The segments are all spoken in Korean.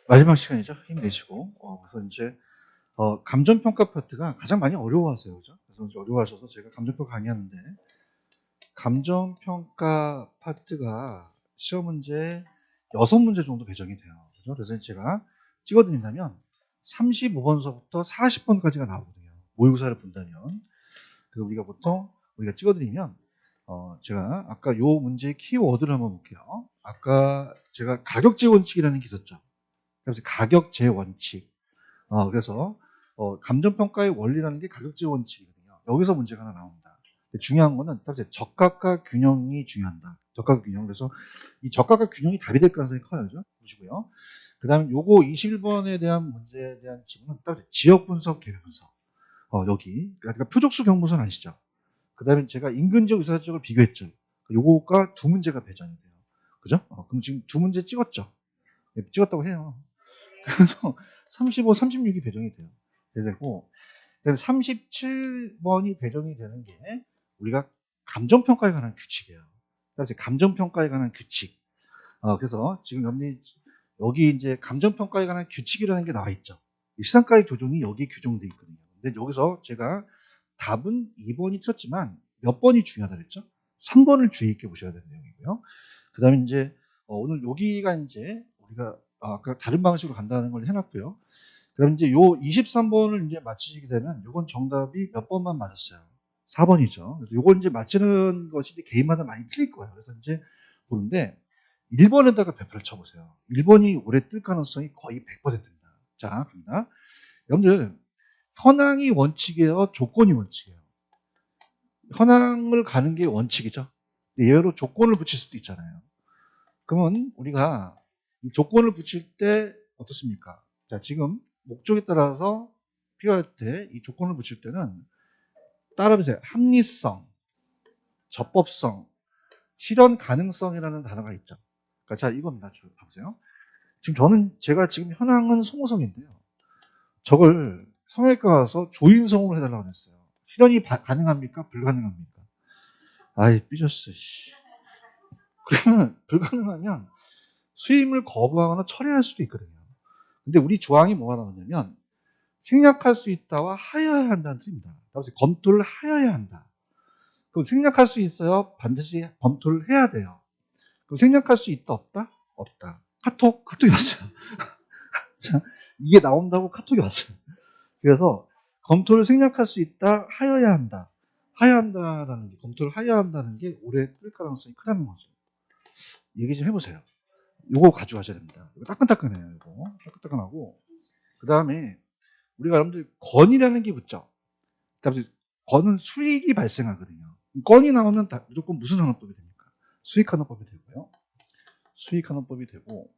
마지막 시간이죠. 힘내시고. 그래서 이제 감정평가 파트가 가장 많이 어려워하세요. 그죠? 그래서 이제 어려워하셔서 제가 감정평가 강의하는데, 감정평가 파트가 시험 문제 6문제 정도 배정이 돼요. 그죠? 그래서 제가 찍어드린다면 35번서부터 40번까지가 나오거든요. 모의고사를 본다면. 그래서 우리가 보통 우리가 찍어드리면 제가 아까 요 문제의 키워드를 한번 볼게요. 아까 제가 가격제 원칙이라는 게 있었죠. 그래서 가격제 원칙. 그래서 감정평가의 원리라는 게 가격제 원칙이거든요. 여기서 문제가 하나 나옵니다. 중요한 거는 따라서 적합과 균형이 중요하다. 적합과 균형. 그래서 이 적합과 균형이 답이 될 가능성이 커요. 그죠? 보시고요. 그 다음에 요거 21번에 대한 문제에 대한 질문은 따라서 지역 분석, 개별 분석. 여기. 그러니까 표적수 경부선 아시죠? 그 다음에 제가 인근지역, 유사지역을 비교했죠. 요거가 두 문제가 배정이 돼요. 그죠? 그럼 지금 두 문제 찍었죠? 네, 찍었다고 해요. 그래서 35, 36이 배정이 돼요. 되고, 그다음에 37번이 배정이 되는 게 우리가 감정평가에 관한 규칙이에요. 그래서 감정평가에 관한 규칙. 그래서 지금 여기 이제 감정평가에 관한 규칙이라는 게 나와 있죠. 시상가의 교정이 여기 규정되어 있거든요. 근데 여기서 제가 답은 2번이 틀렸지만 몇 번이 중요하다 그랬죠? 3번을 주의 있게 보셔야 되는 내용이고요. 그 다음에 이제 오늘 여기가 이제 우리가 아까 다른 방식으로 간다는 걸 해놨고요. 그럼 이제 요 23번을 이제 맞히시게 되면 요건 정답이 몇 번만 맞았어요. 4번이죠. 그래서 요걸 이제 맞히는 것이 이제 개인마다 많이 틀릴 거예요. 그래서 이제 보는데 1번에다가 배표를 쳐보세요. 1번이 올해 뜰 가능성이 거의 100%입니다. 자, 갑니다. 여러분들 현황이 원칙이에요? 조건이 원칙이에요? 현황을 가는 게 원칙이죠. 예외로 조건을 붙일 수도 있잖아요. 그러면 우리가 이 조건을 붙일 때 어떻습니까? 자, 지금 목적에 따라서 필요할 때 이 조건을 붙일 때는 따라해보세요. 합리성, 적법성, 실현 가능성이라는 단어가 있죠. 그러니까 자, 이겁니다. 보세요. 지금 제가 지금 현황은 송호성인데요. 저걸 성형외과 가서 조인성으로 해달라고 했어요. 실현이 가능합니까? 불가능합니까? 아이, 삐졌어. 그러면 불가능하면 수임을 거부하거나 철회할 수도 있거든요. 근데 우리 조항이 뭐가 나오냐면 생략할 수 있다와 하여야 한다는 뜻입니다. 따라서 검토를 하여야 한다. 그럼 생략할 수 있어요? 반드시 검토를 해야 돼요. 그럼 생략할 수 있다 없다? 없다. 카톡이 왔어요. 자, 이게 나온다고 카톡이 왔어요. 그래서 검토를 생략할 수 있다, 하여야 한다. 하여야 한다라는 게, 검토를 하여야 한다는 게 올해 뜰 가능성이 크다는 거죠. 얘기 좀 해보세요. 이거 가져가셔야 됩니다. 이거 따끈따끈해요. 이거 따끈따끈하고 그 다음에 우리가 여러분들 건이라는 게 붙죠. 그다음에 건은 수익이 발생하거든요. 건이 나오면 무조건 무슨 환원법이 됩니까? 수익환원법이 되고요. 수익환원법이 되고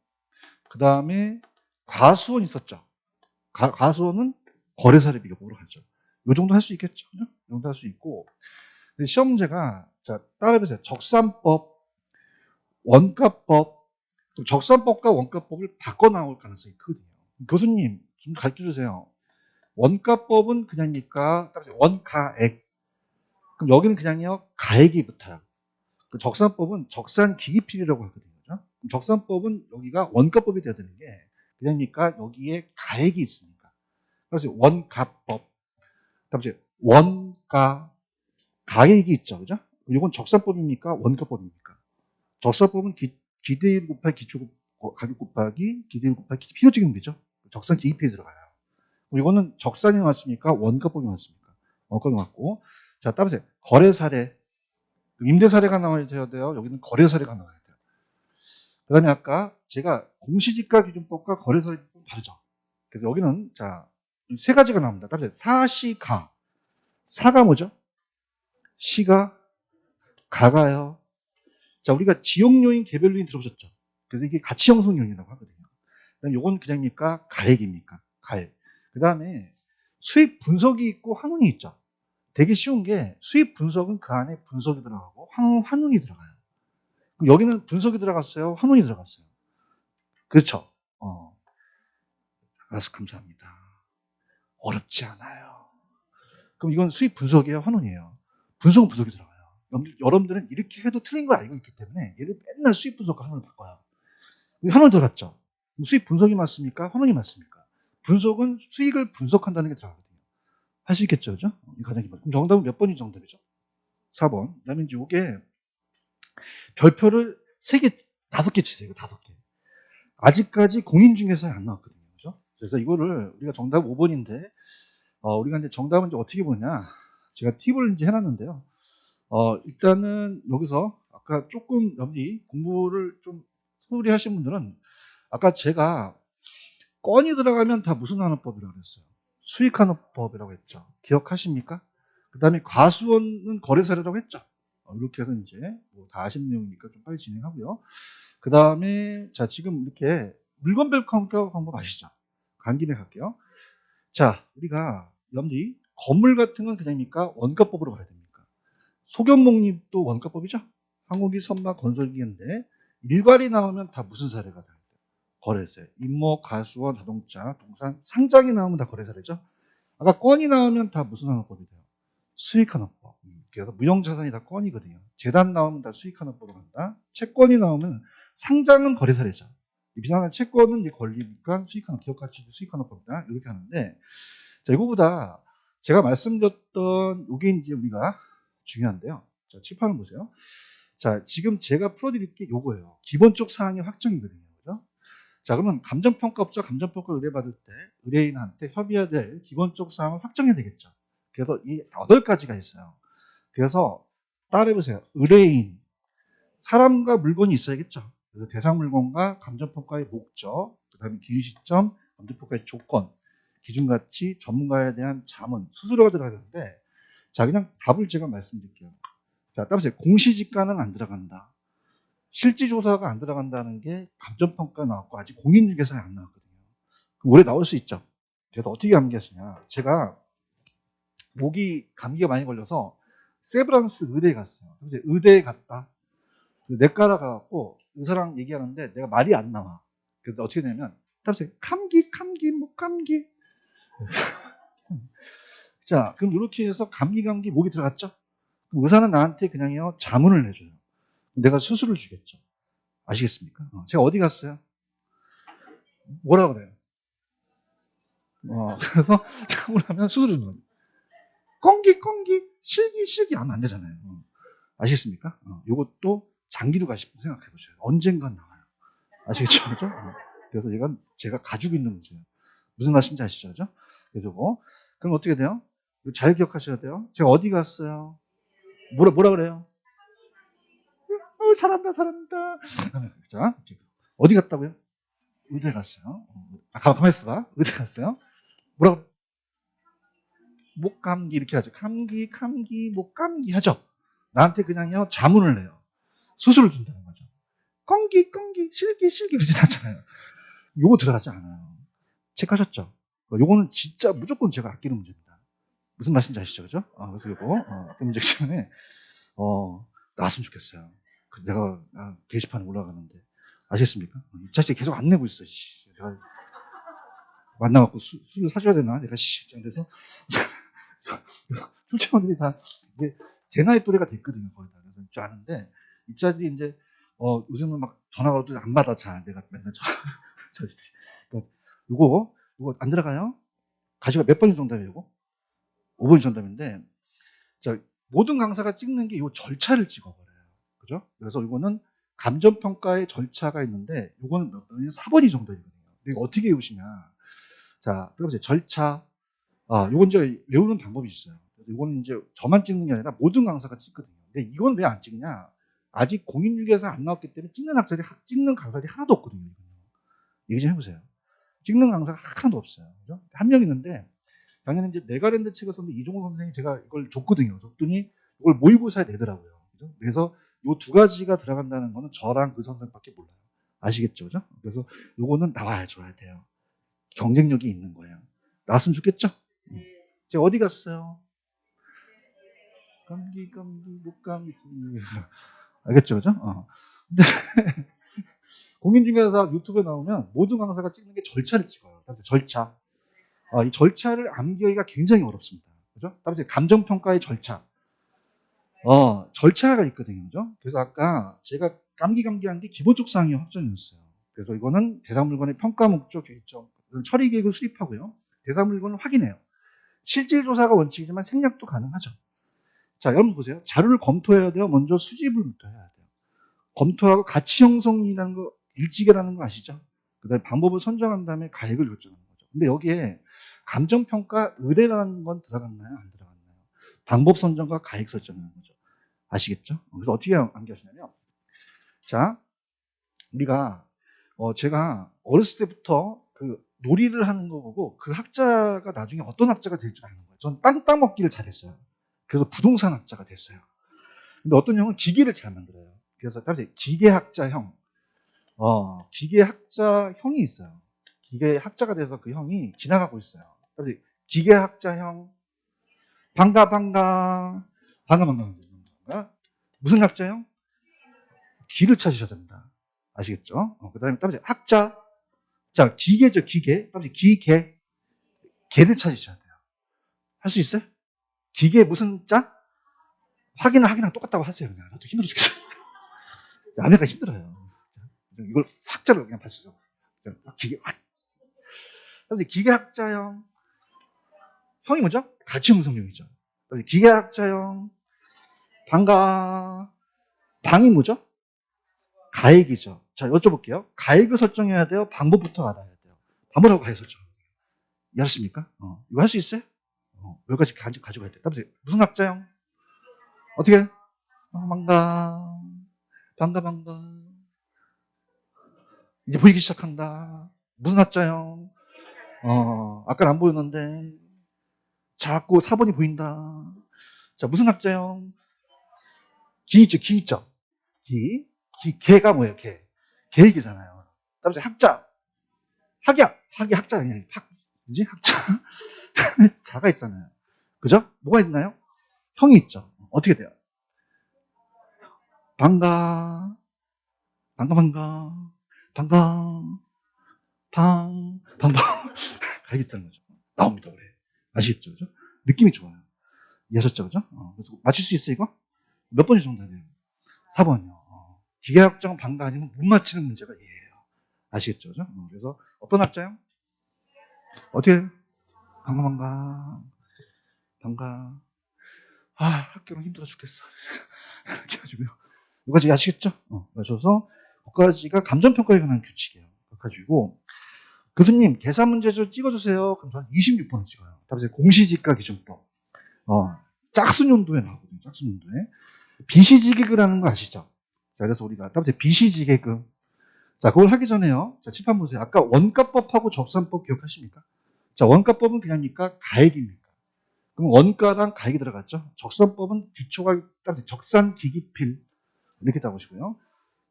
그 다음에 과수원 있었죠. 과수원은 거래사례 비교법으로 하죠. 이 정도 할 수 있겠죠. 이 정도 할 수 있고 근데 시험 문제가 자 따라해보세요. 적산법, 원가법, 적산법과 원가법을 바꿔 나올 가능성이 크거든요. 교수님 좀 가르쳐주세요. 원가법은 그냥입니까? 원가액. 그럼 여기는 그냥요 가액이 붙어요. 그 적산법은 적산기기필이라고 하거든요. 적산법은 여기가 원가법이 돼야 되는 게 그냥입니까? 여기에 가액이 있습니까? 그래서 원가법. 그다음에 원가 가액이 있죠, 그죠? 이건 적산법입니까? 원가법입니까? 적산법은 기대율 곱하기 기초 가격 곱하기 기대율 곱하기 필요적용되죠. 적산기기필이 들어가요. 이거는 적산이 왔습니까? 원가법이 왔습니까? 원가법이 왔고 자 따라서 거래 사례 임대 사례가 나와야 돼요. 여기는 거래 사례가 나와야 돼요. 그 다음에 아까 제가 공시지가 기준법과 거래 사례 기준법 다르죠. 그래서 여기는 자 세 가지가 나옵니다. 따라서 사시가 사가 뭐죠? 시가 가가요. 자 우리가 지역요인 개별요인 들어보셨죠? 그래서 이게 가치 형성 요인이라고 하거든요. 그다음에 요건 그냥입니까? 가액입니까? 가액. 그 다음에 수익 분석이 있고 환원이 있죠. 되게 쉬운 게 수익 분석은 그 안에 분석이 들어가고 환원이 들어가요. 그럼 여기는 분석이 들어갔어요? 환원이 들어갔어요? 그렇죠? 알아서 감사합니다. 어렵지 않아요. 그럼 이건 수익 분석이에요? 환원이에요? 분석은 분석이 들어가요. 여러분들은 이렇게 해도 틀린 걸 알고 있기 때문에 얘를 맨날 수익 분석과 환원을 바꿔요. 환원 들어갔죠? 수익 분석이 맞습니까? 환원이 맞습니까? 분석은 수익을 분석한다는 게 들어가거든요. 할 수 있겠죠, 그죠? 이 가장 기본. 그럼 정답은 몇 번이 정답이죠? 4번. 그 다음에 이제 이게 별표를 3개, 5개 치세요. 이거 5개. 아직까지 공인중개사에 안 나왔거든요. 그죠? 그래서 이거를 우리가 정답 5번인데, 우리가 이제 정답은 이제 어떻게 보냐. 제가 팁을 이제 해놨는데요. 일단은 여기서 아까 조금 여기 공부를 좀 소홀히 하신 분들은 아까 제가 건이 들어가면 다 무슨 환원법이라고 그랬어요? 수익환원법이라고 했죠. 기억하십니까? 그 다음에 과수원은 거래사례라고 했죠. 이렇게 해서 이제 뭐다 아시는 내용이니까 좀 빨리 진행하고요. 그 다음에 자 지금 이렇게 물건별 평가 방법 아시죠? 간 김에 갈게요. 자 우리가 여러분들이 건물 같은 건 그냥입니까? 원가법으로 가야 됩니까? 소견목립도 원가법이죠? 항공기, 선박, 건설기인데 일괄이 나오면 다 무슨 사례가 다 거래세. 임목, 가수원, 자동차, 동산, 상장이 나오면 다 거래사례죠? 아까 건이 나오면 다 무슨 환원법이 돼요? 수익환원법. 그래서 무형자산이 다 건이거든요. 재단 나오면 다 수익환원법으로 간다. 채권이 나오면 상장은 거래사례죠. 비상한 채권은 이제 권리니까 수익환원, 기업가치 수익환원법이다. 이렇게 하는데, 자, 이거보다 제가 말씀드렸던 요게 이제 우리가 중요한데요. 자, 칠판을 보세요. 자, 지금 제가 풀어드릴 게 요거예요. 기본적 사항의 확정이거든요. 그죠? 자, 그러면 감정평가업자 감정평가 의뢰받을 때 의뢰인한테 협의해야 될 기본적 사항을 확정해야 되겠죠. 그래서 이 8가지가 있어요. 그래서 따라해보세요. 의뢰인, 사람과 물건이 있어야겠죠. 그래서 대상 물건과 감정평가의 목적, 그 다음에 기준 시점, 감정평가의 조건, 기준가치, 전문가에 대한 자문, 수수료가 들어가는데, 자, 그냥 답을 제가 말씀드릴게요. 자, 따라서 공시지가는 안 들어간다. 실지조사가 안 들어간다는 게 감정평가 나왔고 아직 공인중개사에 안 나왔거든요. 그럼 올해 나올 수 있죠. 그래서 어떻게 감기하시냐. 제가 감기가 많이 걸려서 세브란스 의대에 갔어요. 그래서 의대에 갔다. 내과라 가갖고 의사랑 얘기하는데 내가 말이 안 나와. 그래서 어떻게 되냐면 따라서 감기, 목감기. 자, 그럼 이렇게 해서 감기, 목이 들어갔죠? 그럼 의사는 나한테 그냥요 자문을 해줘요. 내가 수술을 주겠죠. 아시겠습니까? 제가 어디 갔어요? 뭐라 그래요? 그래서 자문을 하면 수술을 주는 거예요. 꽁기, 실기 하면 안 되잖아요. 아시겠습니까? 요것도 장기로 가시고 생각해 보세요. 언젠간 나와요. 아시겠죠? 그죠? 그래서 이건 제가 가지고 있는 문제예요. 무슨 말씀인지 아시죠? 그죠? 그래서 그럼 어떻게 돼요? 잘 기억하셔야 돼요. 제가 어디 갔어요? 뭐라 그래요? 잘한다. 자, 어디 갔다고요? 의대 갔어요. 가만히 있어봐. 의대 갔어요. 뭐라고? 목감기 이렇게 하죠. 감기, 목감기 하죠. 나한테 그냥요 자문을 내요. 수술을 준다는 거죠. 꽁기, 실기 그러진 않잖아요. 요거 들어가지 않아요. 체크하셨죠? 요거는 진짜 무조건 제가 아끼는 문제입니다. 무슨 말씀인지 아시죠? 그죠? 그래서 요거 아끼는 문제 시간에 나왔으면 좋겠어요. 내가 게시판에 올라가는데 아시겠습니까? 이 자식 계속 안 내고 있어. 내가 만나갖고 술을 사줘야 되나? 내가 그래서 출처원들이 다 이게 제 나이 또래가 됐거든요. 거의 다. 그래서 줄 아는데 이 자들이 이제 요즘은 막 전화가 오도 안 받아 잘. 내가 맨날 저지들이. 그러니까 요거 안 들어가요? 가지가 몇 번이 정답이에요? 요거? 5번이 정답인데 자 모든 강사가 찍는 게 요 절차를 찍어버려요. 그죠? 그래서 이거는 감정평가의 절차가 있는데 요거는 4번이 정답이거든요. 이거 어떻게 외우시냐? 자, 그럼 이제 절차. 요건 이제 외우는 방법이 있어요. 그래서 이거는 이제 저만 찍는 게 아니라 모든 강사가 찍거든요. 근데 이건 왜 안 찍냐? 아직 공인중개사 안 나왔기 때문에 찍는 강사들이 하나도 없거든요. 얘기 좀 해보세요. 찍는 강사가 하나도 없어요. 그죠? 한 명 있는데, 작년에 이제 네가랜드 책을 썼는데 이종호 선생님이 제가 이걸 줬거든요. 줬더니 이걸 모의고사에 내더라고요. 그죠? 그래서 요 2가지가 들어간다는 거는 저랑 그 선생님밖에 몰라요. 아시겠죠? 그죠? 그래서 요거는 나와줘야 돼요. 경쟁력이 있는 거예요. 나왔으면 좋겠죠? 제가 어디 갔어요? 감기, 목감기. 알겠죠? 그죠? 근데 공인중개사 유튜브에 나오면 모든 강사가 찍는 게 절차를 찍어요. 절차. 이 절차를 암기하기가 굉장히 어렵습니다. 그죠? 따라서 감정평가의 절차. 절차가 있거든요. 그죠? 그래서 아까 제가 감기한 게 기본적 사항이 확정이었어요. 그래서 이거는 대상물건의 평가 목적 결정, 처리 계획을 수립하고요. 대상물건을 확인해요. 실질 조사가 원칙이지만 생략도 가능하죠. 자, 여러분 보세요. 자료를 검토해야 돼요. 먼저 수집을부터 해야 돼요. 검토하고 가치 형성이라는 거, 일지계라는 거 아시죠? 그 다음에 방법을 선정한 다음에 가액을 결정하는 거죠. 근데 여기에 감정평가 의뢰라는 건 들어갔나요? 안 들어갔나요? 방법 선정과 가액 설정하는 거죠. 아시겠죠? 그래서 어떻게 암기하시냐면, 자, 우리가, 제가 어렸을 때부터 그 놀이를 하는 거 보고 그 학자가 나중에 어떤 학자가 될 줄 아는 거예요. 전 땅 따먹기를 잘했어요. 그래서 부동산 학자가 됐어요. 근데 어떤 형은 기계를 잘 만들어요. 그래서 따라서 기계학자형, 기계학자형이 있어요. 기계학자가 돼서 그 형이 지나가고 있어요. 따라서 기계학자형, 반가, 반가, 반가, 반가, 반가. 무슨 학자형? 기를 찾으셔야 됩니다. 아시겠죠? 그 다음에 따라서 학자, 자, 기계죠, 기계. 따라서 기계, 개를 찾으셔야 돼요. 할 수 있어요? 기계 무슨 자? 확인하고 똑같다고 하세요. 그냥. 나도 힘들어 죽겠어. 아메리카 힘들어요. 이걸 학자로 그냥 봤어. 기계, 그래서 기계학자형, 형이 뭐죠? 가치 형성형이죠. 기계학자형, 방이 뭐죠? 가액이죠. 자, 여쭤볼게요. 가액을 설정해야 돼요? 방법부터 알아야 돼요? 방법하고 가액 설정. 이해하셨습니까? 이거 할 수 있어요? 여기까지 가지고 가야 돼요. 무슨 학자형? 어떻게? 반가. 이제 보이기 시작한다. 무슨 학자형? 아까 안 보였는데. 자꾸 4번이 보인다. 자, 무슨 학자형? 기 있죠. 개가 뭐예요, 개? 계획이잖아요. 따라서 학자. 학자 아니에요. 뭐지? 학자. 자가 있잖아요. 그죠? 뭐가 있나요? 형이 있죠. 어떻게 돼요? 반가. 가야겠다는 거죠. 나옵니다, 그래. 아시겠죠? 그죠? 느낌이 좋아요. 이해하셨죠? 그죠? 그래서 맞출 수 있어요, 이거? 몇 번이 정답이에요? 4번이요. 기계학자는 반가 아니면 못 맞히는 문제가 얘예요. 아시겠죠? 그죠? 그래서 어떤 학자요? 어떻게? 반가. 학교는 힘들어 죽겠어. 이렇게 가지고요. 여기까지 아시겠죠? 그래서 여기까지가 감정평가에 관한 규칙이에요. 가지고 교수님 계산 문제 좀 찍어주세요. 그럼 저는 26번을 찍어요. 답은 공시지가 기준법. 짝수연도에 나오거든요. 짝수연도에. 비시지계급이라는 거 아시죠? 자, 그래서 우리가 답은 비시지계급. 자, 그걸 하기 전에요. 자, 칠판 보세요. 아까 원가법하고 적산법 기억하십니까? 자, 원가법은 그냥입니까? 가액입니까? 그럼 원가랑 가액이 들어갔죠? 적산법은 기초가 적산 기기필 이렇게 잡으시고요.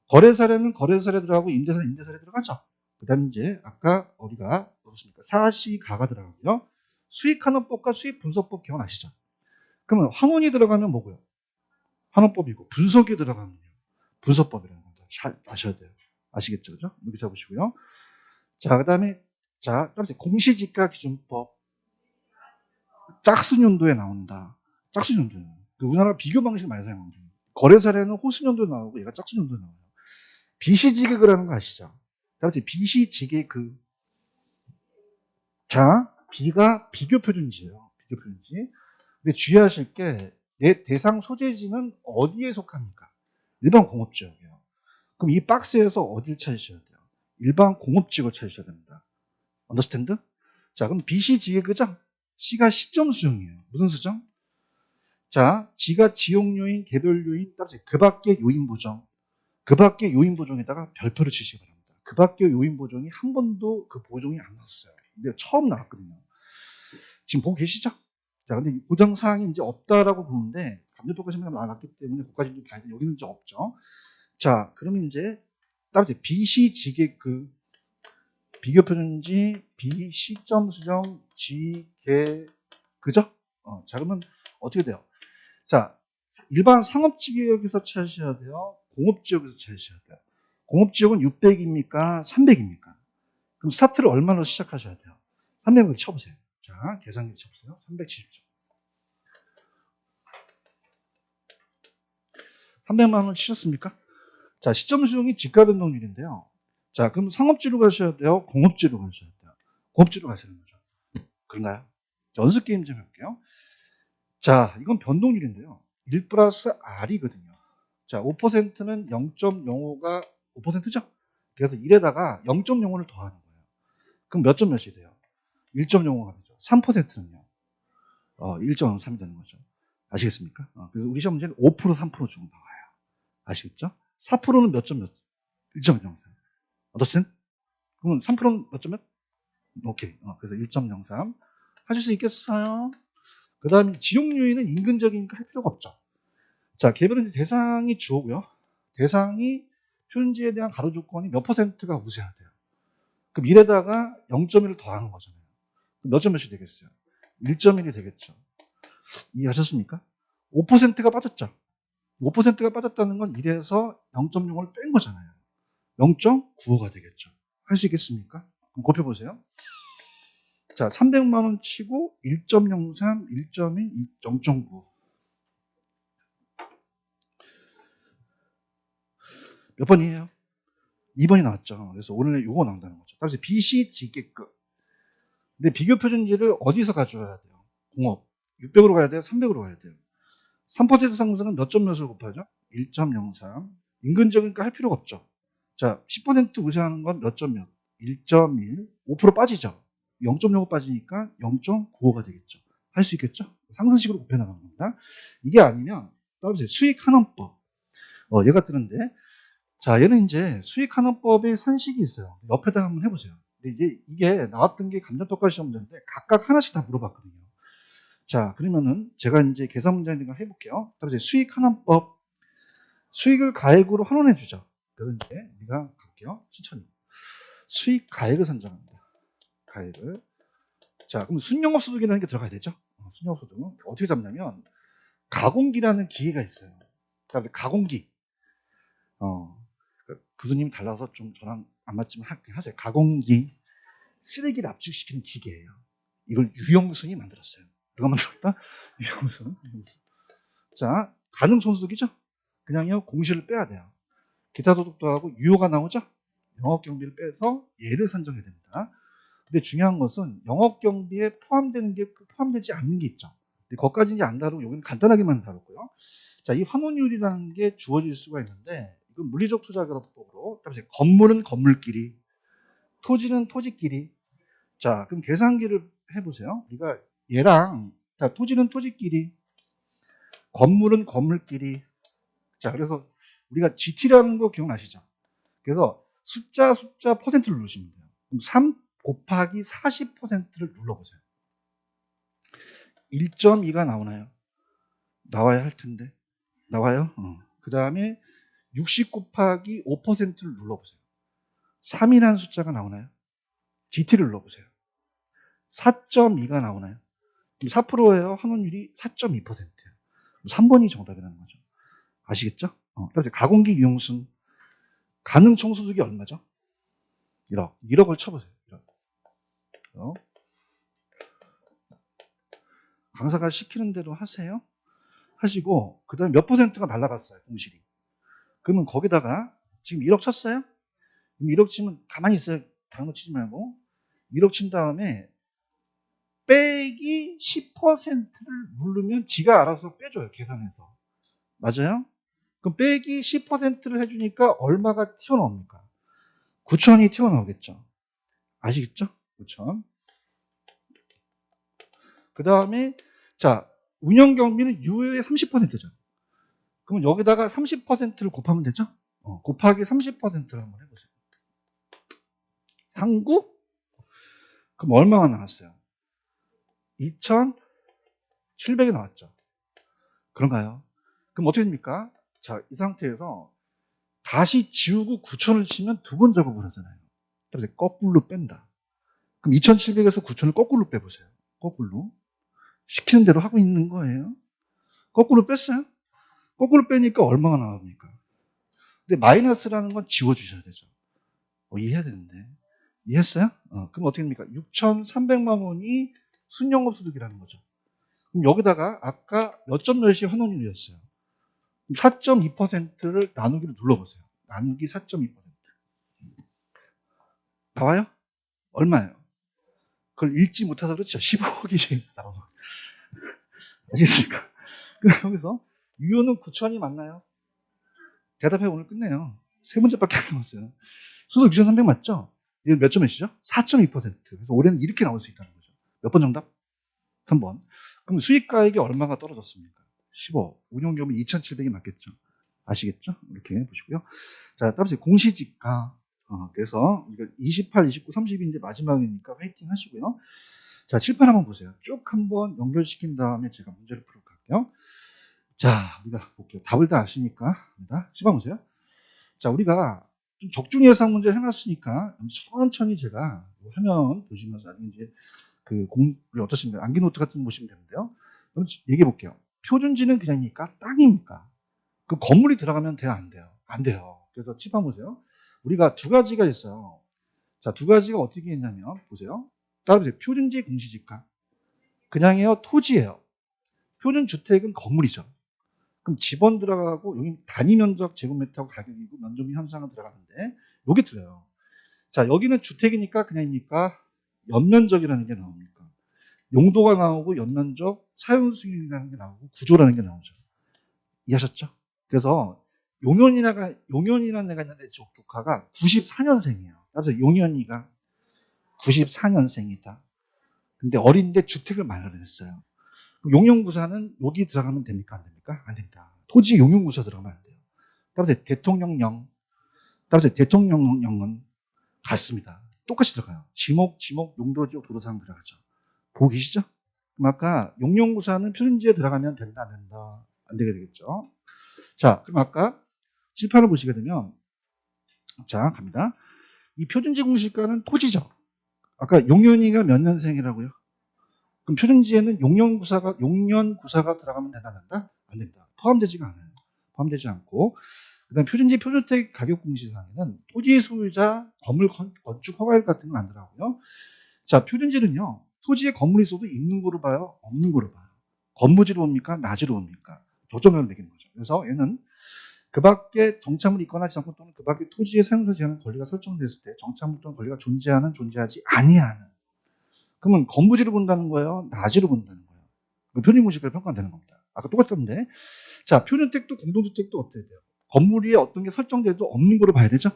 거래사례는 거래사례 들어가고 임대사례는 임대사례 들어가죠. 그 다음에 이제 아까 우리가 무엇입니까? 사시가가 들어가고요. 수익환원법과 수익분석법 기억나시죠? 그러면 환원이 들어가면 뭐고요? 환원법이고 분석이 들어가면 분석법이라는 거 아셔야 돼요. 아시겠죠? 그죠? 이렇게 잡으시고요. 자, 그 다음에 공시지가 기준법 짝수연도에 나온다. 짝수연도에. 우리나라 비교 방식을 많이 사용합니다. 거래사례는 호수연도에 나오고 얘가 짝수연도에 나와요. 비시지계급이라는 거 아시죠? 따라서 비시지계급. 자, B가 비교표준지예요. 비교표준지. 근데 주의하실 게 내 대상 소재지는 어디에 속합니까? 일반 공업지역이에요. 그럼 이 박스에서 어디를 찾으셔야 돼요? 일반 공업지역을 찾으셔야 됩니다. 언더스탠드? 자, 그럼 비시지계급이죠? C가 시점 수정이에요. 무슨 수정? 자, G가 지용 요인, 개별 요인, 따라서 그 밖의 요인 보정. 그 밖의 요인 보정에다가 별표를 치시기 바랍니다. 그 밖의 요인 보정이 한 번도 그 보정이 안 나왔어요. 근데 처음 나왔거든요. 지금 보고 계시죠? 자, 근데 보정 사항이 이제 없다라고 보는데 감정평가 시험에 나왔기 때문에 그까지 좀 봐야 돼. 여기는 이제 없죠. 자, 그러면 이제 따라서 비시지계 비교표준지 비시점 수정 지계 그죠? 자, 그러면 어떻게 돼요? 자, 일반 상업지역에서 찾으셔야 돼요? 공업지역에서 찾으셔야 돼요? 공업지역은 600입니까? 300입니까? 그럼 스타트를 얼마로 시작하셔야 돼요? 300을 쳐보세요. 자, 계산기 쳐보세요. 370점. 300만 원 치셨습니까? 자, 시점 수용이 지가 변동률인데요. 자, 그럼 상업지로 가셔야 돼요? 공업지로 가셔야 돼요? 공업지로 가시는 거죠. 그런가요? 연습 게임 좀 해볼게요. 자, 이건 변동률인데요. 1 플러스 R이거든요. 자, 5%는 0.05가 5%죠? 그래서 1에다가 0.05를 더하는 거예요. 그럼 몇 점 몇이 돼요? 1.05가 되죠. 3%는요? 1.03이 되는 거죠. 아시겠습니까? 그래서 우리 시험 문제는 5%, 3% 정도 나와요. 아시겠죠? 4%는 몇 점 몇? 1.03. 어떻든? 그러면 3%는 몇 점 몇? 오케이. 그래서 1.03. 하실 수 있겠어요? 그 다음에 지용 요인은 인근적이니까 할 필요가 없죠. 자, 개별은 대상이 주어고요. 대상이 표준지에 대한 가로 조건이 몇 %가 우세해야 돼요. 그럼 1에다가 0.1을 더하는 거잖아요. 그럼 몇 점 몇이 되겠어요? 1.1이 되겠죠. 이해하셨습니까? 5%가 빠졌죠. 5%가 빠졌다는 건 1에서 0.0을 뺀 거잖아요. 0.95가 되겠죠. 할 수 있겠습니까? 그럼 곱해보세요. 자, 300만 원 치고 1.03, 1.2, 0.9. 몇 번이에요? 2번이 나왔죠. 그래서 오늘 요거 나온다는 거죠. 따라서 BC G계급. 근데 비교 표준지를 어디서 가져와야 돼요? 공업. 600으로 가야 돼요? 300으로 가야 돼요? 3% 상승은 몇 점 몇을 곱하죠? 1.03. 인근적이니까 할 필요가 없죠. 자, 10% 우세하는 건 몇 점 몇? 1.1. 5% 빠지죠. 0.05 빠지니까 0.95가 되겠죠. 할 수 있겠죠? 상승식으로 곱해 나가는 겁니다. 이게 아니면 따라서 수익환원법. 얘가 뜨는데, 자, 얘는 이제 수익환원법의 산식이 있어요. 옆에다가 한번 해보세요. 근데 이게 나왔던 게 감정평가 시험 문제인데 각각 하나씩 다 물어봤거든요. 자, 그러면은 제가 이제 계산 문제 있는 걸 해볼게요. 따라서 수익환원법. 수익을 가액으로 환원해 주죠. 그래서 이제 우리가 갈게요. 천천히. 수익 가액을 선정합니다. 가액을. 자, 그럼 순영업소득이라는 게 들어가야 되죠. 순영업소득은 어떻게 잡냐면 가공기라는 기계가 있어요. 그러니까 가공기. 교수님이 달라서 좀 저랑 안 맞지만 하세요. 가공기. 쓰레기를 압축시키는 기계예요. 이걸 유영순이 만들었어요. 누가 만들었다? 유영순. 자, 가능손소득이죠? 그냥요, 공시를 빼야 돼요. 기타 소득도 하고 유효가 나오죠? 영업경비를 빼서 얘를 선정해야 됩니다. 근데 중요한 것은 영업경비에 포함되는 게 포함되지 않는 게 있죠. 거기까지 이제 안 다루고 여기는 간단하게만 다뤘고요. 자, 이 환원율이라는 게 주어질 수가 있는데 이건 물리적 투자결합법으로 따라서 건물은 건물끼리, 토지는 토지끼리. 자, 그럼 계산기를 해보세요. 우리가 얘랑 자, 토지는 토지끼리, 건물은 건물끼리. 자, 그래서 우리가 GT라는 거 기억나시죠? 그래서 숫자 퍼센트를 누르시면 돼요. 그럼 3 곱하기 40%를 눌러보세요. 1.2가 나오나요? 나와야 할 텐데. 나와요? 그 다음에 60 곱하기 5%를 눌러보세요. 3이라는 숫자가 나오나요? GT를 눌러보세요. 4.2가 나오나요? 그럼 4%예요. 환원율이 4.2%예요. 3번이 정답이라는 거죠. 아시겠죠? 그래서 가공기 유용순 가능 총소득이 얼마죠? 1억. 1억을 쳐보세요. 1억. 강사가 시키는 대로 하세요. 하시고 그 다음에 몇 %가 날라갔어요. 공실이. 그러면 거기다가 지금 1억 쳤어요? 그럼 1억 치면 가만히 있어요. 다른 거 치지 말고 1억 친 다음에 빼기 10%를 누르면 지가 알아서 빼줘요. 계산해서. 맞아요? 그럼 빼기 10%를 해주니까 얼마가 튀어나옵니까? 9천이 튀어나오겠죠. 아시겠죠? 9천. 그 다음에 자, 운영경비는 유효의 30%죠. 그럼 여기다가 30%를 곱하면 되죠? 곱하기 30%를 한번 해보세요. 상구? 그럼 얼마가 나왔어요? 2,700이 나왔죠. 그런가요? 그럼 어떻게 됩니까? 자, 이 상태에서 다시 지우고 9,000을 치면 두 번 작업을 하잖아요. 그래서 거꾸로 뺀다. 그럼 2,700에서 9,000을 거꾸로 빼보세요. 거꾸로. 시키는 대로 하고 있는 거예요. 거꾸로 뺐어요? 거꾸로 빼니까 얼마가 나옵니까? 근데 마이너스라는 건 지워주셔야 되죠. 이해해야 되는데. 이해했어요? 그럼 어떻게 됩니까? 6,300만 원이 순영업소득이라는 거죠. 그럼 여기다가 아까 몇 점 몇이 환원율이었어요. 4.2%를 나누기로 눌러보세요. 나누기 4.2%. 나와요? 얼마예요? 그걸 읽지 못해서 그렇죠. 15억이 나오는 거예요. 아시겠습니까? 그럼 여기서 유효는 9천이 맞나요? 대답해 오늘 끝내요. 세 문제밖에 안 남았어요. 수소 6,300 맞죠? 이게 몇 점이시죠? 4.2%. 그래서 올해는 이렇게 나올 수 있다는 거죠. 몇 번 정답? 3번. 그럼 수익가액이 얼마가 떨어졌습니까? 15. 운용기업은 2,700이 맞겠죠. 아시겠죠? 이렇게 보시고요. 자, 따라서 공시지가. 그래서 28, 29, 30이 이제 마지막이니까 화이팅 하시고요. 자, 칠판 한번 보세요. 쭉 한번 연결시킨 다음에 제가 문제를 풀어 갈게요. 자, 우리가 볼게요. 답을 다 아시니까. 칠판 보세요. 자, 우리가 좀 적중 예상 문제를 해놨으니까 천천히 제가 화면 보시면서 나중에 이제 우리 어떻습니까? 암기 노트 같은 거 보시면 되는데요. 그럼 얘기해 볼게요. 표준지는 그냥입니까? 땅입니까? 그 건물이 들어가면 돼요? 안 돼요? 안 돼요. 그래서 칠판 보세요. 우리가 두 가지가 있어요. 자, 두 가지가 어떻게 있냐면, 보세요. 따라보세요. 표준지 공시지가. 그냥이요, 토지예요. 표준주택은 건물이죠. 그럼 집원 들어가고, 여기 단위 면적, 제곱미터하고 가격이고, 면적이 현상은 들어가는데, 요게 들어요. 자, 여기는 주택이니까 그냥입니까? 연면적이라는 게 나옵니까? 용도가 나오고, 연면적, 사용수익이라는 게 나오고, 구조라는 게 나오죠. 이해하셨죠? 그래서 용현이라는 애가 있는데 조카가 94년생이에요. 그래서 용현이가 94년생이다. 근데 어린데 주택을 마련했어요. 용현구사는 여기 들어가면 됩니까? 안 됩니까? 안 됩니다. 토지 용현구사 들어가면 안 돼요. 따라서 대통령령, 따라서 대통령령은 같습니다. 똑같이 들어가요. 지목, 용도지역, 도로상 들어가죠. 보고 계시죠? 그럼 아까 용현구사는 표준지에 들어가면 된다, 안 된다? 안 되게 되겠죠. 자, 그럼 아까 칠판을 보시게 되면, 자, 갑니다. 이 표준지 공시가는 토지죠. 아까 용현이가 몇 년생이라고요? 그럼 표준지에는 용년구사가 들어가면 된다, 안 된다? 안 됩니다. 포함되지가 않아요. 포함되지 않고. 그 다음 표준지 표준주택 가격 공시상에는 토지 소유자 건물 건축 허가일 같은 건 안 들어가고요. 자, 표준지는요, 토지에 건물이 있어도 있는 거로 봐요? 없는 거로 봐요? 건부지로 봅니까? 낮으로 봅니까? 조정을 매기는 거죠. 그래서 얘는 그 밖에 정착물이 있거나 지상권 또는 그 밖에 토지의 사용서 제한 권리가 설정됐을 때 정착물 또는 권리가 존재하지 아니하는. 그러면 건부지로 본다는 거예요? 낮으로 본다는 거예요? 표준공시가를 평가되는 겁니다. 아까 똑같던데. 자, 표준주택도 공동주택도 어때야 돼요? 건물 위에 어떤 게 설정돼도 없는 거로 봐야 되죠?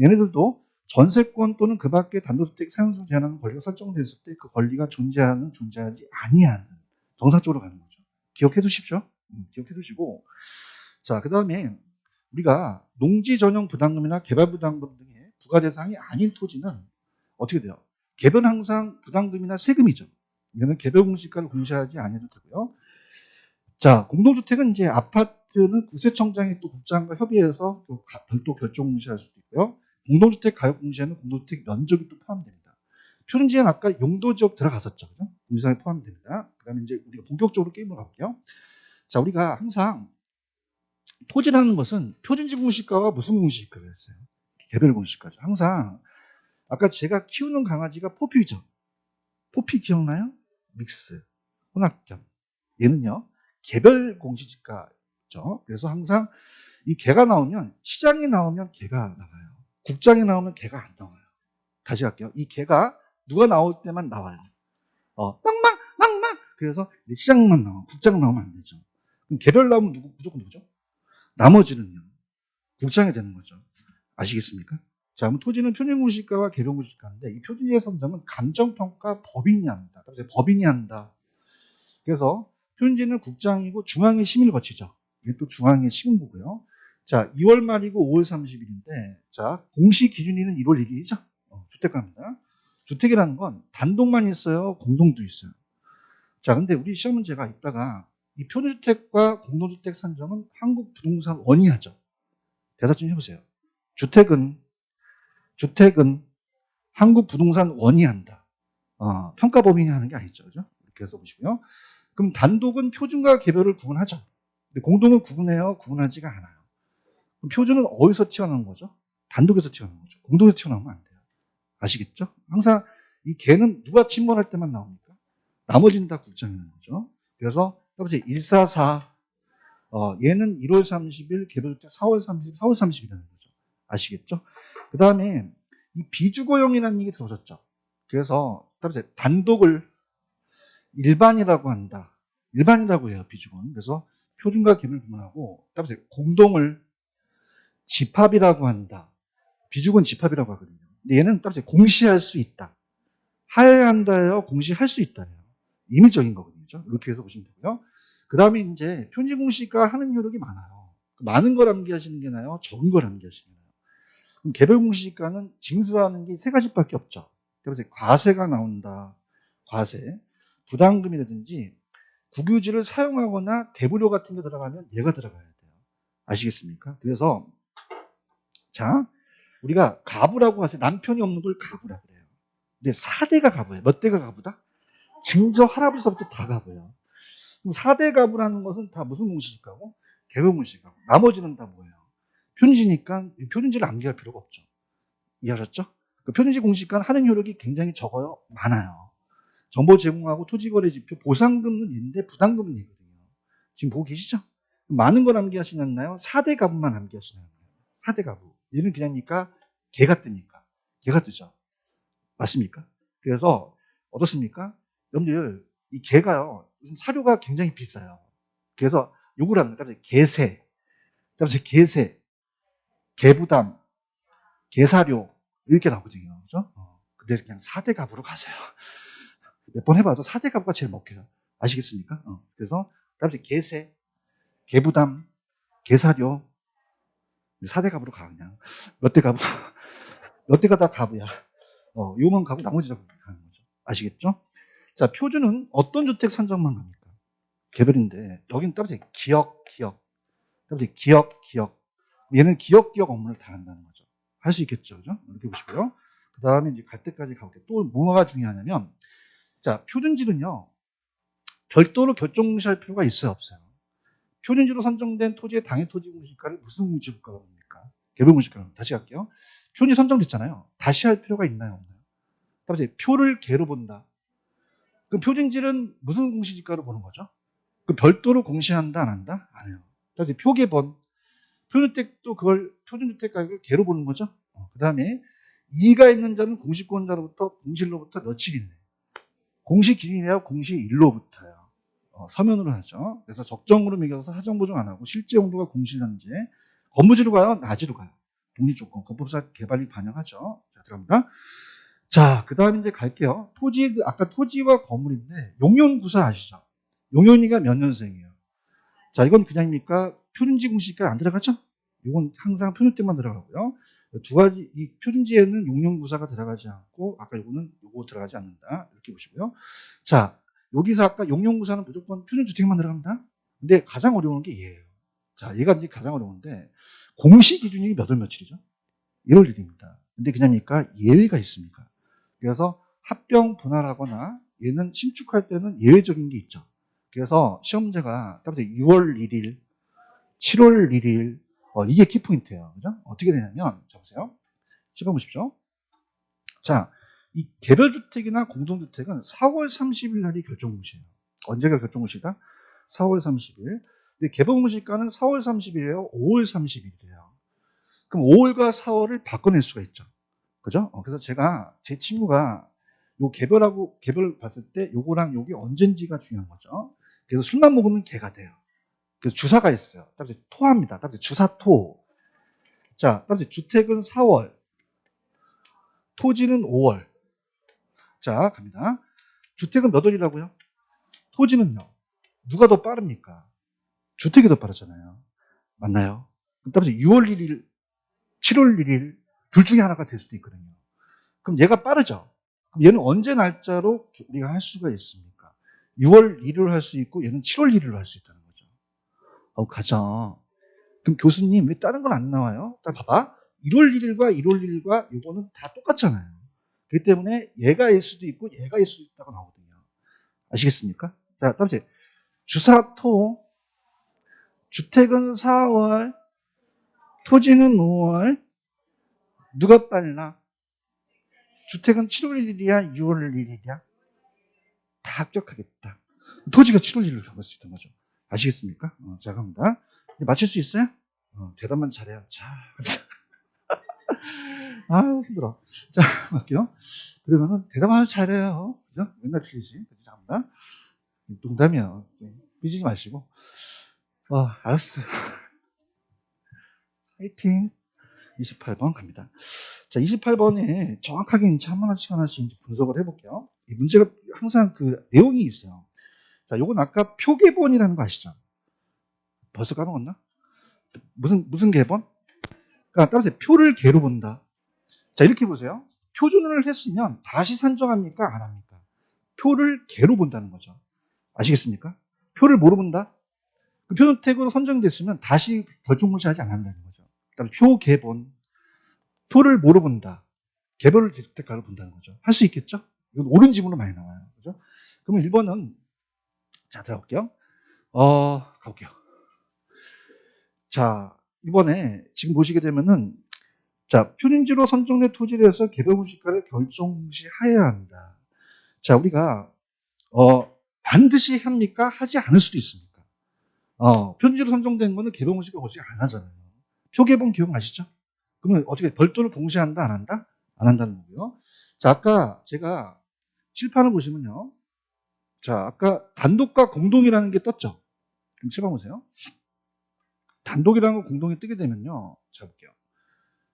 얘네들도 전세권 또는 그 밖에 단독주택 사용소 제한하는 권리가 설정됐을 때 그 권리가 존재하지 아니하는 정상적으로 가는 거죠. 기억해 두십시오. 기억해 두시고. 자, 그 다음에 우리가 농지 전용 부담금이나 개발 부담금 등의 부과 대상이 아닌 토지는 어떻게 돼요? 개별은 항상 부담금이나 세금이죠. 이거는 개별 공시가를 공시하지 않아도 되고요. 자, 공동주택은 이제 아파트는 구세청장이 또 국장과 협의해서 또 별도 결정 공시할 수도 있고요. 공동주택 가격 공시에는 공동주택 면적이 또 포함됩니다. 표준지에는 아까 용도지역 들어갔었죠. 그죠? 공시상에 포함됩니다. 그 다음에 이제 우리가 본격적으로 게임을 가볼게요. 자, 우리가 항상 토지라는 것은 표준지 공시가와 무슨 공시가가 있어요? 개별 공시가죠. 항상 아까 제가 키우는 강아지가 포피죠. 포피 기억나요? 믹스, 혼합견. 얘는요, 개별 공시지가죠. 그래서 항상 이 개가 나오면, 시장에 나오면 개가 나와요. 국장에 나오면 개가 안 나와요. 다시 할게요. 이 개가 누가 나올 때만 나와요. 망망! 그래서 시장만 나와. 국장 나오면 안 되죠. 그럼 개별 나오면 무조건 누구죠? 나머지는요, 국장이 되는 거죠. 아시겠습니까? 자, 그럼 토지는 표준공시가와 개별공시가인데 이 표준지의 선정은 감정평가 법인이 합니다. 그래서 법인이 한다. 그래서 표준지는 국장이고 중앙의 심의를 거치죠. 이게 또 중앙의 시군구고요. 자, 2월 말이고 5월 30일인데, 자, 공시 기준일은 1월 1일이죠. 주택가입니다. 주택이라는 건 단독만 있어요? 공동도 있어요? 자, 근데 우리 시험 문제가 있다가 이 표준주택과 공동주택 산정은 한국부동산원이 하죠. 대답 좀 해보세요. 주택은 한국부동산원이 한다. 평가법인이 하는 게 아니죠. 그죠? 이렇게 해서 보시고요. 그럼 단독은 표준과 개별을 구분하죠. 근데 공동은 구분해요? 구분하지가 않아요. 그럼 표준은 어디서 튀어나온 거죠? 단독에서 튀어나온 거죠. 공동에서 튀어나오면 안 돼요. 아시겠죠? 항상 이 개는 누가 침범할 때만 나옵니까? 나머지는 다 국장이라는 거죠. 그래서 따라서 144, 얘는 1월 30일, 개별주택 4월 30일이라는 거죠. 아시겠죠? 그 다음에 이 비주거형이라는 얘기 들어오셨죠? 그래서 단독을 일반이라고 한다. 일반이라고 해요, 비주거는. 그래서 표준과 갭을 구분하고 공동을 집합이라고 한다. 비주거는 집합이라고 하거든요. 근데 얘는 공시할 수 있다. 하여야 한다요, 공시할 수 있다요. 임의적인 거거든요. 이렇게 해서 보시면 되고요. 그 다음에 이제 표준지 공시가 하는 효력이 많아요. 많은 걸 암기하시는 게 나아요? 적은 걸 암기하시는 게 나아요? 그럼 개별 공시가는 징수하는 게 세 가지밖에 없죠. 그래서 과세가 나온다. 과세. 부담금이라든지 국유지를 사용하거나 대부료 같은 게 들어가면 얘가 들어가야 돼요. 아시겠습니까? 그래서 자, 우리가 가부라고 하세요. 남편이 없는 걸 가부라고 그래요. 근데 4대가 가부예요. 몇 대가 가부다? 증조 할아버지서부터 다 가부예요. 그럼 4대 가부라는 것은 다 무슨 공시일까고? 개별 공시일까고. 나머지는 다 뭐예요? 표준지니까 표준지를 암기할 필요가 없죠. 이해하셨죠? 그 표준지 공시가는 하는 효력이 굉장히 적어요? 많아요. 정보 제공하고 토지거래지표, 보상금은 있는데 부담금은 있거든요. 지금 보고 계시죠? 많은 걸 암기하시나요? 4대 가부만 암기하시나요? 4대 가부. 얘는 그냥입니까? 개가 뜹니까? 개가 뜨죠. 맞습니까? 그래서 어떻습니까? 여러분들 이 개가요, 사료가 굉장히 비싸요. 그래서 요구를 합니다. 개세, 개세, 개부담, 개사료 이렇게 나오거든요. 그죠? 근데 그냥 4대 갑으로 가세요. 몇 번 해봐도 4대 갑가 제일 먹혀요. 아시겠습니까? 그래서 개세, 개부담, 개사료 4대 갑으로 가 그냥. 몇 대 갑? 몇 대가 다 갑이야. 요만 가고 나머지 다 가는 거죠. 아시겠죠? 자, 표준은 어떤 주택 산정만 갑니까? 개별인데 여기는 기억. 기억. 얘는 기억 업무를 다 한다는 거죠. 할 수 있겠죠, 그죠? 이렇게 보시고요. 그 다음에 이제 갈 때까지 가볼게요. 또 뭐가 중요하냐면, 자, 표준지는요, 별도로 결정공시할 필요가 있어요, 없어요? 표준지로 선정된 토지의 당해 토지 공시가를 무슨 공시국가로 합니까? 개별 공시가로 합니다. 다시 할게요. 표준지 선정됐잖아요. 다시 할 필요가 있나요, 없나요? 다음에 표를 개로 본다. 그럼 표준지는 무슨 공시지가로 보는 거죠? 그 별도로 공시한다, 안 한다? 안 해요. 다시 표계번. 표준주택도 그걸 표준주택 가격을 개로 보는 거죠. 그 다음에 이의가 있는 자는 공시권자로부터 공실로부터 며칠이네. 공시기준이에요, 공시일로부터요. 서면으로 하죠. 그래서 적정으로 매겨서 사정 보정 안 하고 실제 용도가 공실한지 건무지로 가요, 낮이로 가요. 독립조건, 건법사 개발이 반영하죠. 자, 들어갑니다. 자, 그 다음에 이제 갈게요. 토지, 아까 토지와 건물인데 용연구사 아시죠? 용연이가 몇 년생이에요? 자, 이건 그냥입니까? 표준지 공시가 안 들어가죠? 이건 항상 표준때만 들어가고요. 두 가지, 이 표준지에는 용연구사가 들어가지 않고, 아까 요거는 요거 들어가지 않는다. 이렇게 보시고요. 자, 여기서 아까 용연구사는 무조건 표준주택만 들어갑니다. 근데 가장 어려운 게 얘예요. 자, 얘가 이제 가장 어려운데, 공시 기준이 몇 월 며칠이죠? 1월 1일입니다. 근데 그냥입니까? 예외가 있습니까? 그래서 합병 분할하거나 얘는 신축할 때는 예외적인 게 있죠. 그래서 시험제가 6월 1일, 7월 1일 이게 키포인트예요. 그죠? 어떻게 되냐면 자 보세요. 10번 보십시오. 자, 이 개별주택이나 공동주택은 4월 30일 날이 결정공시예요. 언제가 결정공시다? 4월 30일. 근데 개별공시가는 4월 30일이에요. 5월 30일이에요. 그럼 5월과 4월을 바꿔낼 수가 있죠. 그죠? 그래서 제가 제 친구가 요 개별 봤을 때 요거랑 요게 언젠지가 중요한 거죠. 그래서 술만 먹으면 개가 돼요. 그래서 주사가 있어요. 따라서 토합니다. 따라서 주사토. 자, 따라서 주택은 4월, 토지는 5월. 자, 갑니다. 주택은 몇 월이라고요? 토지는요. 누가 더 빠릅니까? 주택이 더 빠르잖아요. 맞나요? 따라서 6월 1일, 7월 1일 둘 중에 하나가 될 수도 있거든요. 그럼 얘가 빠르죠? 그럼 얘는 언제 날짜로 우리가 할 수가 있습니까? 6월 1일로 할 수 있고 얘는 7월 1일로 할 수 있다는 거죠. 가자. 그럼 교수님 왜 다른 건 안 나와요? 딱 봐봐. 1월 1일과 1월 1일과 이거는 다 똑같잖아요. 그렇기 때문에 얘가 일 수도 있고 얘가 일 수도 있다고 나오거든요. 아시겠습니까? 자, 따라서 주사토 주택은 4월 토지는 5월 누가 빨라? 주택은 7월 1일이야 6월 1일이야? 다 합격하겠다. 토지가 7월 1일로 잡을 수 있다는 거죠. 아시겠습니까? 자, 갑니다. 맞출 수 있어요? 대답만 잘해요. 자, 아유, 힘들어. 자, 갈게요. 그러면은 대답 아주 잘해요. 그죠? 맨날 틀리지. 그죠? 잠깐만. 농담이야. 삐지지 마시고. 알았어요. 화이팅. 28번 갑니다. 자, 28번에 정확하게 이제 하나씩 이제 분석을 해볼게요. 이 문제가 항상 그 내용이 있어요. 자, 요건 아까 표계본이라는 거 아시죠? 벌써 까먹었나? 무슨 계본? 그러니까 따라서 표를 개로 본다. 자, 이렇게 보세요. 표준을 했으면 다시 산정합니까? 안 합니까? 표를 개로 본다는 거죠. 아시겠습니까? 표를 뭐로 본다? 그 표준택으로 선정됐으면 다시 결정무시하지 않는다는 거죠. 그다음에 표 개본. 표를 뭐로 본다? 개별을 주택가로 본다는 거죠. 할 수 있겠죠? 이건 옳은 지문으로 많이 나와요. 그죠? 그러면 1번은, 자, 들어갈게요. 가볼게요. 자, 이번에 지금 보시게 되면은, 자, 표준지로 선정된 토지에서 개별무시가를 결정시해야 한다. 자, 우리가, 반드시 합니까? 하지 않을 수도 있습니까? 표준지로 선정된 거는 개별무시가 공시 안 하잖아요. 표개본 기억나시죠? 그러면 어떻게 별도로 공시한다, 안 한다? 안 한다는 거고요. 자, 아까 제가 칠판을 보시면요. 자, 아까 단독과 공동이라는 게 떴죠? 그럼 칠판 보세요. 단독이라는 거 공동이 뜨게 되면요. 자, 볼게요.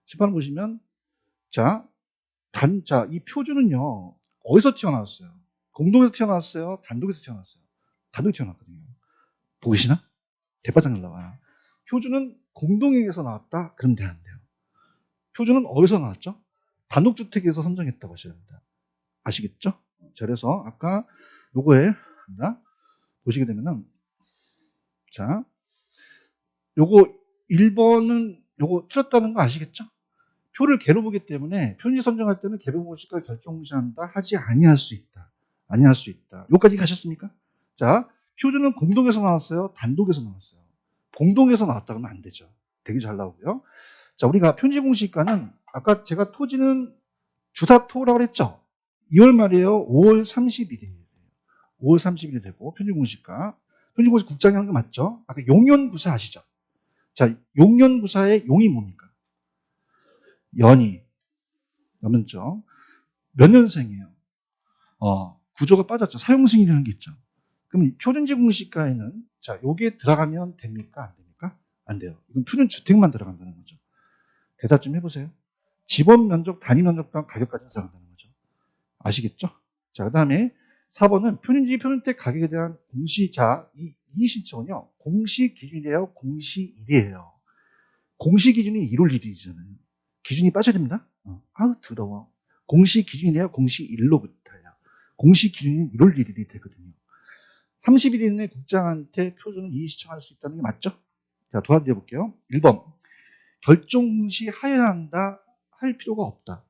칠판을 보시면, 자, 이 표준은요. 어디서 튀어나왔어요? 공동에서 튀어나왔어요? 단독에서 튀어나왔어요? 단독이 튀어나왔거든요. 보이시나? 대바장을 나와요. 표준은 공동에서 나왔다? 그럼 안 돼요. 표준은 어디서 나왔죠? 단독주택에서 선정했다고 하셔야 됩니다. 아시겠죠? 자, 그래서 아까 요거에 보시게 되면은, 자, 요거 1번은 요거 틀렸다는 거 아시겠죠? 표를 개로 보기 때문에 표준지 선정할 때는 개별무시가 결정무시한다 하지 아니할 수 있다. 아니할 수 있다. 요까지 가셨습니까? 자, 표준은 공동에서 나왔어요? 단독에서 나왔어요? 공동에서 나왔다 그러면 안 되죠. 되게 잘 나오고요. 자, 우리가 표준지 공시가는 아까 제가 토지는 주사토라고 했죠? 2월 말이에요. 5월 30일이에요. 5월 30일이 되고 표준공시가 표준공시 국장이 하는 거 맞죠? 아까 용연구사 아시죠? 자, 용연구사의 용이 뭡니까? 연이 연면적 몇 년생이에요? 구조가 빠졌죠. 사용승이라는 게 있죠. 그럼 표준지 공시가에는 자, 요게 들어가면 됩니까? 안 됩니까? 안 돼요. 이건 표준 주택만 들어간다는 거죠. 대답 좀 해보세요. 집원 면적, 단위 면적당 가격까지 들어간다는 거죠. 아시겠죠? 자, 그 다음에 4번은 표준지 표준택 가격에 대한 공시, 자, 이 신청은요, 공시 기준이에요, 공시일이에요. 공시 기준이 1월 1일이잖아요. 기준이 빠져야 됩니다. 아우, 더러워. 공시 기준이에요, 공시일로부터요. 공시 기준이 1월 1일이 되거든요. 30일 이내에 국장한테 표준을 이의 신청할 수 있다는 게 맞죠? 자, 도와드려 볼게요. 1번. 결정 공시 하여야 한다, 할 필요가 없다.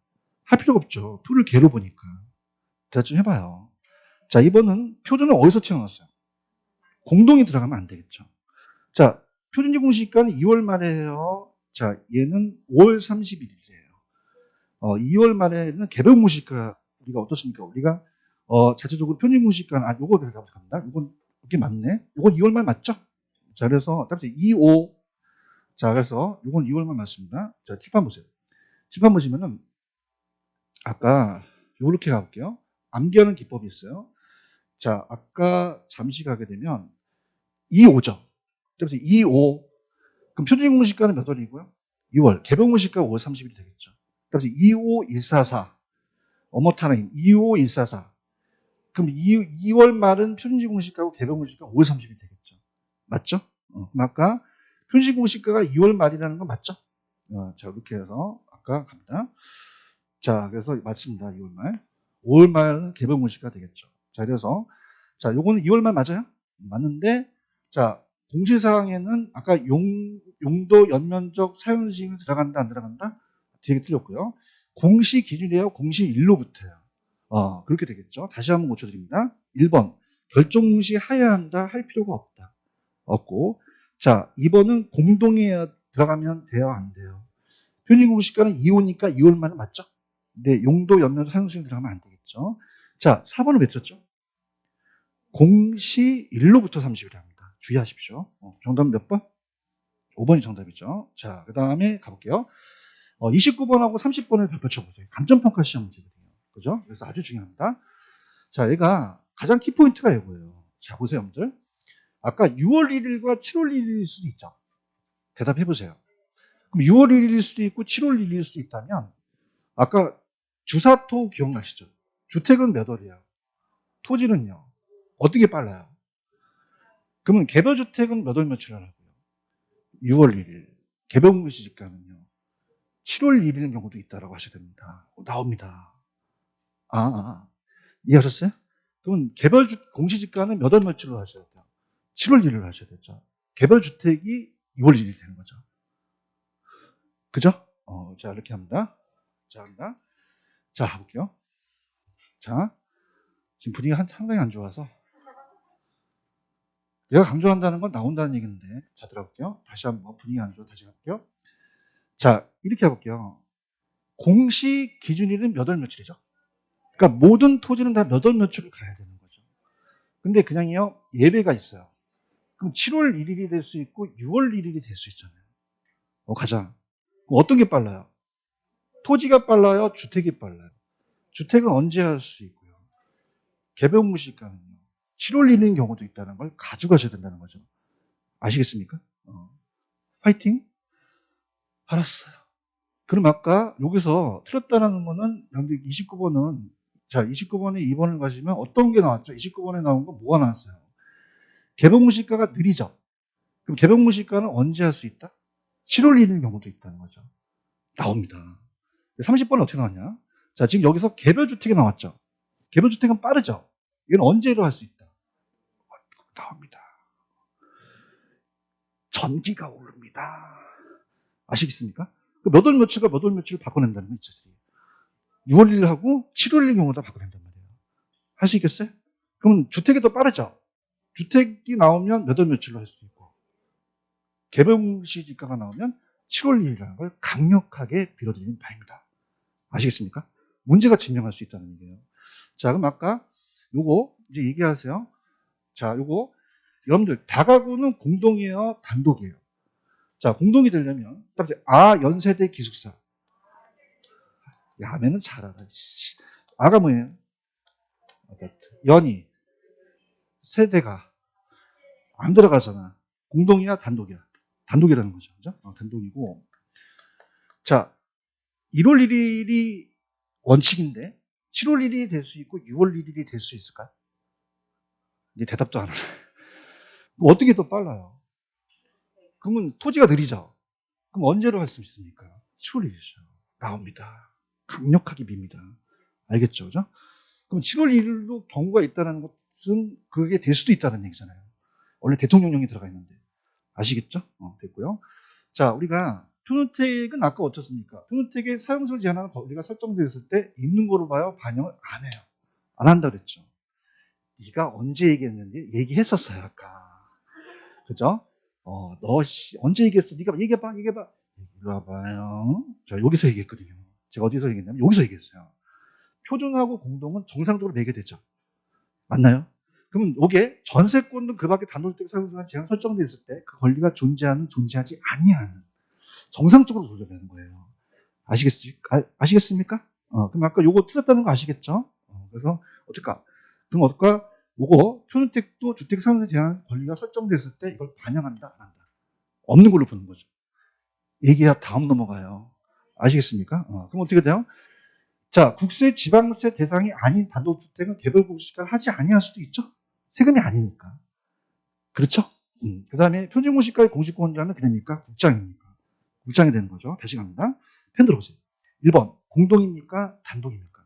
할 필요가 없죠. 표를 개로 보니까. 대답 좀 해봐요. 자, 2번은 표준은 어디서 튀어나왔어요? 공동이 들어가면 안 되겠죠. 자, 표준지 공시가는 2월 말에요. 자, 얘는 5월 30일이에요. 2월 말에는 개별 공시가 우리가 어떻습니까? 우리가 자체적으로 표준지 공시가 요거 갑니다. 요건 이게 맞네. 요건 2월 말 맞죠? 자, 그래서 따라서 2, 5. 자, 그래서 요건 2월 말 맞습니다. 자, 칠판 보세요. 칠판 보시면은 아까 요렇게 가볼게요. 암기하는 기법이 있어요. 자, 아까 잠시 가게 되면 2, 5죠. 그래서 2, 5. 그럼 표준지 공시가는 몇 월이고요? 2월. 개별 공시가가 5월 30일이 되겠죠. 그래서 25144. 어머타는 25144. 그럼 2월 말은 표준지 공시가고 개별 공시가가 5월 30일이 되겠죠. 맞죠? 그럼 아까 표준지 공시가가 2월 말이라는 건 맞죠? 자, 이렇게 해서 아까 갑니다. 자, 그래서 맞습니다. 2월 말. 5월 말은 개별 공시가 되겠죠. 자, 그래서 자, 요거는 2월 말 맞아요? 맞는데 자, 공시사항에는 아까 용도, 연면적, 사용시행이 들어간다, 안 들어간다? 되게 틀렸고요. 공시 기준이에요, 공시일로부터요. 그렇게 되겠죠. 다시 한번 고쳐드립니다. 1번, 결정 공시 하여야 한다, 할 필요가 없다. 없고. 자, 2번은 공동에 들어가면 돼요, 안 돼요? 표준 공시가는 2호니까 2월 말은 맞죠? 근데 용도, 연면적, 사용시행 들어가면 안 되겠죠. 자, 4번은 왜 틀렸죠? 공시일로부터 30일 합니다. 주의하십시오. 정답은 몇 번? 5번이 정답이죠. 자, 그 다음에 가볼게요. 29번하고 30번을 펼쳐보세요. 감점평가 시험 문제거든요. 그죠? 그래서 아주 중요합니다. 자, 얘가 가장 키포인트가 이거예요. 자, 보세요, 여러분들. 아까 6월 1일과 7월 1일일 수도 있죠. 대답해보세요. 그럼 6월 1일일 수도 있고 7월 1일일 수도 있다면 아까 주사토 기억나시죠? 주택은 몇 월이에요? 토지는요? 어떻게 빨라요? 그러면 개별주택은 몇 월 며칠 하라고요? 6월 1일. 개별공시지가는요? 7월 1일인 경우도 있다라고 하셔야 됩니다. 나옵니다. 이해하셨어요? 그러면 공시지가는 몇 월 며칠로 하셔야 돼요? 7월 1일로 하셔야 되죠. 개별주택이 6월 1일이 되는 거죠. 그죠? 자, 이렇게 합니다. 자, 합니다. 자, 가볼게요. 자, 지금 분위기가 상당히 안 좋아서. 내가 강조한다는 건 나온다는 얘기인데. 자, 들어볼게요. 다시 한번 분위기 안 좋아. 다시 가볼게요. 자, 이렇게 해볼게요. 공시 기준일은 몇 월 며칠이죠? 그러니까 모든 토지는 다 몇 월 며칠을 가야 되는 거죠. 근데 그냥요, 예외가 있어요. 그럼 7월 1일이 될 수 있고 6월 1일이 될 수 있잖아요. 가자. 그럼 어떤 게 빨라요? 토지가 빨라요? 주택이 빨라요? 주택은 언제 할 수 있고요. 개별공시가는요. 7월 1일인 경우도 있다는 걸 가져가셔야 된다는 거죠. 아시겠습니까? 화이팅? 알았어요. 그럼 아까 여기서 틀렸다는 거는 여러분들 29번은 자 29번에 2번을 가시면 어떤 게 나왔죠? 29번에 나온 건 뭐가 나왔어요? 개별공시가가 느리죠. 그럼 개별공시가는 언제 할 수 있다? 7월 1일 경우도 있다는 거죠. 나옵니다. 30번은 어떻게 나왔냐? 자, 지금 여기서 개별주택이 나왔죠. 개별주택은 빠르죠. 이건 언제로 할 수 있다? 나옵니다. 전기가 오릅니다. 아시겠습니까? 몇 월 며칠과 몇 월 며칠을 바꿔낸다는 건 있었어요. 6월 1일하고 7월 1일 경우다 바꿔낸단 말이에요. 할 수 있겠어요? 그럼 주택이 더 빠르죠. 주택이 나오면 몇 월 며칠로 할 수도 있고 개별공시지가가 나오면 7월 1일이라는 걸 강력하게 빌어드리는 바입니다. 아시겠습니까? 문제가 증명할 수 있다는 얘기예요. 자, 그럼 아까 요거 이제 얘기하세요. 자, 요거 여러분들 다가구는 공동이에요, 단독이에요? 자, 공동이 되려면 딱 연세대 기숙사. 야매는 잘 알아. 아가 뭐예요? 연이 세대가 안 들어가잖아. 공동이야, 단독이야? 단독이라는 거죠. 그죠? 단독이고. 자, 1월 1일이 원칙인데 7월 1일이 될 수 있고 6월 1일이 될 수 있을까? 이제 대답도 안 하네. 어떻게 더 빨라요? 그러면 토지가 느리죠? 그럼 언제로 할 수 있습니까? 7월 1일이죠. 나옵니다. 강력하게 밉니다. 알겠죠? 그죠? 그럼 7월 1일로 경우가 있다는 것은 그게 될 수도 있다는 얘기잖아요. 원래 대통령령이 들어가 있는데. 아시겠죠? 됐고요. 자, 우리가 표준택은 아까 어떻습니까? 표준택의 사용소 제한하는 권리가 설정되었을 때 있는 거로 봐요? 반영을 안 해요. 안 한다 그랬죠. 네가 언제 얘기했는지 얘기했었어요, 아까. 그죠? 너 언제 얘기했어? 네가 얘기해봐. 이리 와봐요. 자, 여기서 얘기했거든요. 제가 어디서 얘기했냐면 여기서 얘기했어요. 표준하고 공동은 정상적으로 매개되죠. 맞나요? 그러면 이게 전세권도 그 밖에 단독주택 사용소가 제한 설정되어 있을 때 그 권리가 존재하지 아니하는 정상적으로 돌려내는 거예요. 아시겠습니까? 그럼 아까 요거 틀렸다는 거 아시겠죠? 그래서 어떨까? 그럼 어떨까? 요거 표준택도 주택 사용소 제한 권리가 설정됐을 때 이걸 반영한다, 안 한다? 없는 걸로 보는 거죠. 얘기야 다음 넘어가요. 아시겠습니까? 그럼 어떻게 돼요? 자, 국세, 지방세 대상이 아닌 단독주택은 개별공시가를 하지 아니할 수도 있죠. 세금이 아니니까. 그렇죠? 그 다음에 표준공시가의 공시권자는 그냥입니까? 국장입니까? 국장이 되는 거죠. 다시 갑니다. 펜 들어보세요. 1번, 공동입니까? 단독입니까?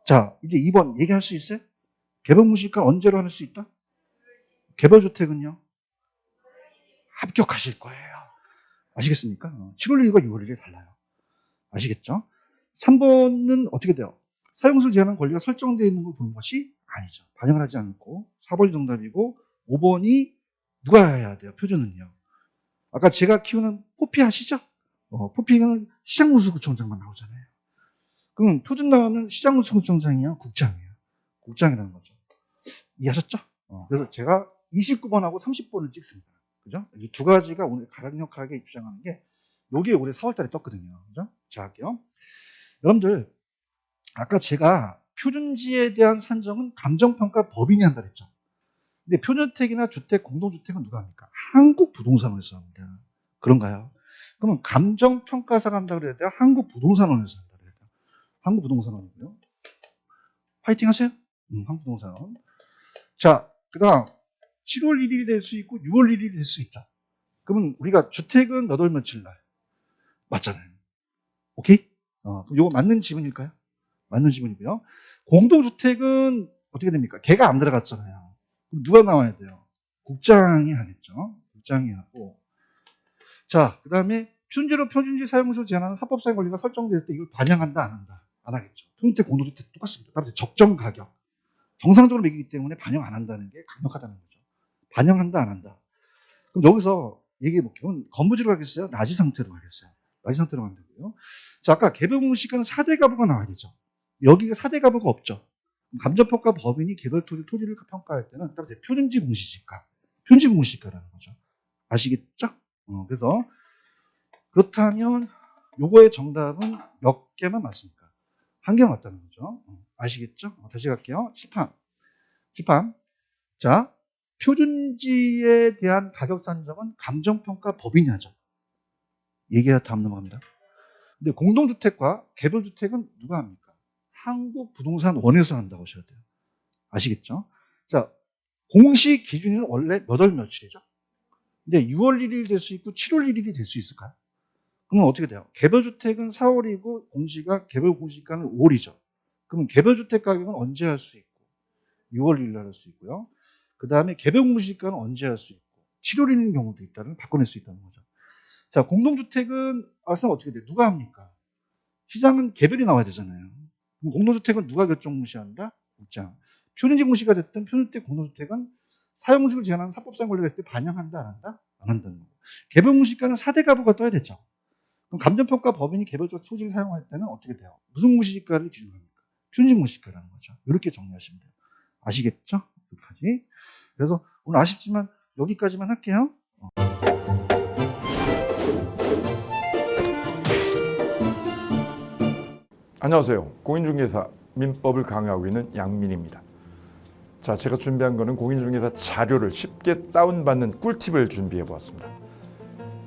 자, 이제 2번 얘기할 수 있어요? 개별공시가 언제로 할 수 있다? 개별주택은요? 합격하실 거예요. 아시겠습니까? 7월 1일과 6월 1일이 달라요. 아시겠죠? 3번은 어떻게 돼요? 사용수를 제한하는 권리가 설정되어 있는 걸 보는 것이 아니죠. 반영을 하지 않고 4번이 정답이고 5번이 누가 해야 돼요? 표준은요. 아까 제가 키우는 포피 아시죠? 포피는 시장무수구청장만 나오잖아요. 그럼 표준 나오면 시장무수구청장이에요? 국장이에요? 국장이라는 거죠. 이해하셨죠? 그래서 제가 29번하고 30번을 찍습니다. 그죠? 이 두 가지가 오늘 강력하게 주장하는 게 요게 올해 4월달에 떴거든요. 그죠? 자, 할게요. 여러분들, 아까 제가 표준지에 대한 산정은 감정평가 법인이 한다 그랬죠. 근데 표준주택이나 주택, 공동주택은 누가 합니까? 한국부동산원에서 합니다. 그런가요? 그러면 감정평가사가 한다 그래야 돼요? 한국부동산원에서 한다 그래야 돼요? 한국부동산원이고요. 화이팅 하세요. 한국부동산원. 자, 그 다음 7월 1일이 될 수 있고 6월 1일이 될 수 있죠. 그러면 우리가 주택은 몇 월 며칠 날? 맞잖아요. 오케이? 그럼 이거 맞는 지문일까요? 맞는 지문이고요. 공동주택은 어떻게 됩니까? 걔가 안 들어갔잖아요. 그럼 누가 나와야 돼요? 국장이 하겠죠. 국장이 하고. 자, 그 다음에 표준지 사용소 제한하는 사법상 권리가 설정됐을 때 이걸 반영한다, 안 한다? 안 하겠죠. 표준주택, 공동주택 똑같습니다. 따라서 적정 가격. 정상적으로 매기기 때문에 반영 안 한다는 게 강력하다는 거죠. 반영한다, 안 한다. 그럼 여기서 얘기해 볼게요. 건부지로 가겠어요? 나지 상태로 가겠어요? 나지 상태로 가면 되고요. 자, 아까 개별 공시가는 4대 가부가 나와야 되죠. 여기가 4대 가부가 없죠. 감정평가 법인이 개별 토지를 평가할 때는 따라서 표준지 공시지가, 표준지 공시가라는 거죠. 아시겠죠? 그래서 그렇다면 요거의 정답은 몇 개만 맞습니까? 한 개만 맞다는 거죠. 아시겠죠? 다시 갈게요. 10판. 자, 표준지에 대한 가격 산정은 감정평가 법인이 하죠. 얘기가 다음 넘어갑니다. 근데 공동주택과 개별주택은 누가 합니까? 한국부동산원에서 한다고 하셔야 돼요. 아시겠죠? 자, 공시 기준은 원래 몇 월 며칠이죠? 근데 6월 1일 될 수 있고 7월 1일이 될 수 있을까요? 그러면 어떻게 돼요? 개별주택은 4월이고 공시가 개별 공시가는 5월이죠. 그러면 개별주택 가격은 언제 할 수 있고 6월 1일 날 할 수 있고요. 그 다음에 개별 공시가는 언제 할 수 있고 7월인 경우도 있다는 바꿔낼 수 있다는 거죠. 자, 공동주택은 어떻게 돼요? 누가 합니까? 시장은 개별이 나와야 되잖아요. 그럼 공동주택은 누가 결정 공시한다? 국장. 표준지 공시가 됐든 표준주택, 공동주택은 사용수를 제한하는 사법상 권리가 있을 때 반영한다, 안 한다? 안 한다는 거고. 개별 공시가는 4대 가부가 떠야 되죠. 그럼 감정평가 법인이 개별적 토지를 사용할 때는 어떻게 돼요? 무슨 공시지가를 기준으로 합니까? 표준지 공시가라는 거죠. 이렇게 정리하시면 돼요. 아시겠죠? 여기까지. 그래서 오늘 아쉽지만 여기까지만 할게요. 안녕하세요. 공인중개사 민법을 강의하고 있는 양민입니다. 자, 제가 준비한 거는 공인중개사 자료를 쉽게 다운받는 꿀팁을 준비해 보았습니다.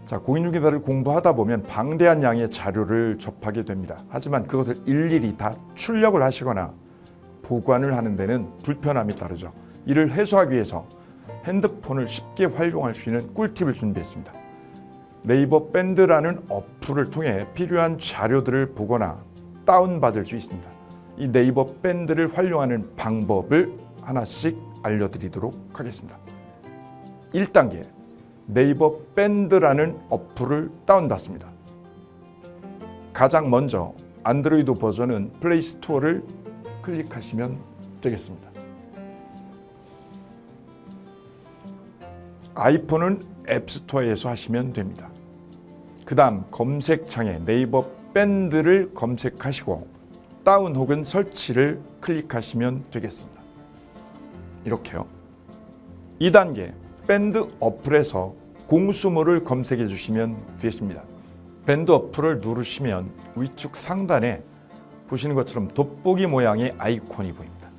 자, 공인중개사를 공부하다 보면 방대한 양의 자료를 접하게 됩니다. 하지만 그것을 일일이 다 출력을 하시거나 보관을 하는 데는 불편함이 따르죠. 이를 해소하기 위해서 핸드폰을 쉽게 활용할 수 있는 꿀팁을 준비했습니다. 네이버 밴드라는 어플을 통해 필요한 자료들을 보거나 다운받을 수 있습니다. 이 네이버 밴드를 활용하는 방법을 하나씩 알려드리도록 하겠습니다. 1단계, 네이버 밴드라는 어플을 다운받습니다. 가장 먼저 안드로이드 버전은 플레이 스토어를 클릭하시면 되겠습니다. 아이폰은 앱스토어에서 하시면 됩니다. 그 다음 검색창에 네이버 밴드를 검색하시고 다운 혹은 설치를 클릭하시면 되겠습니다. 이렇게요. 2단계, 밴드 어플에서 공수모를 검색해 주시면 되겠습니다. 밴드 어플을 누르시면 위쪽 상단에 보시는 것처럼 돋보기 모양의 아이콘이 보입니다.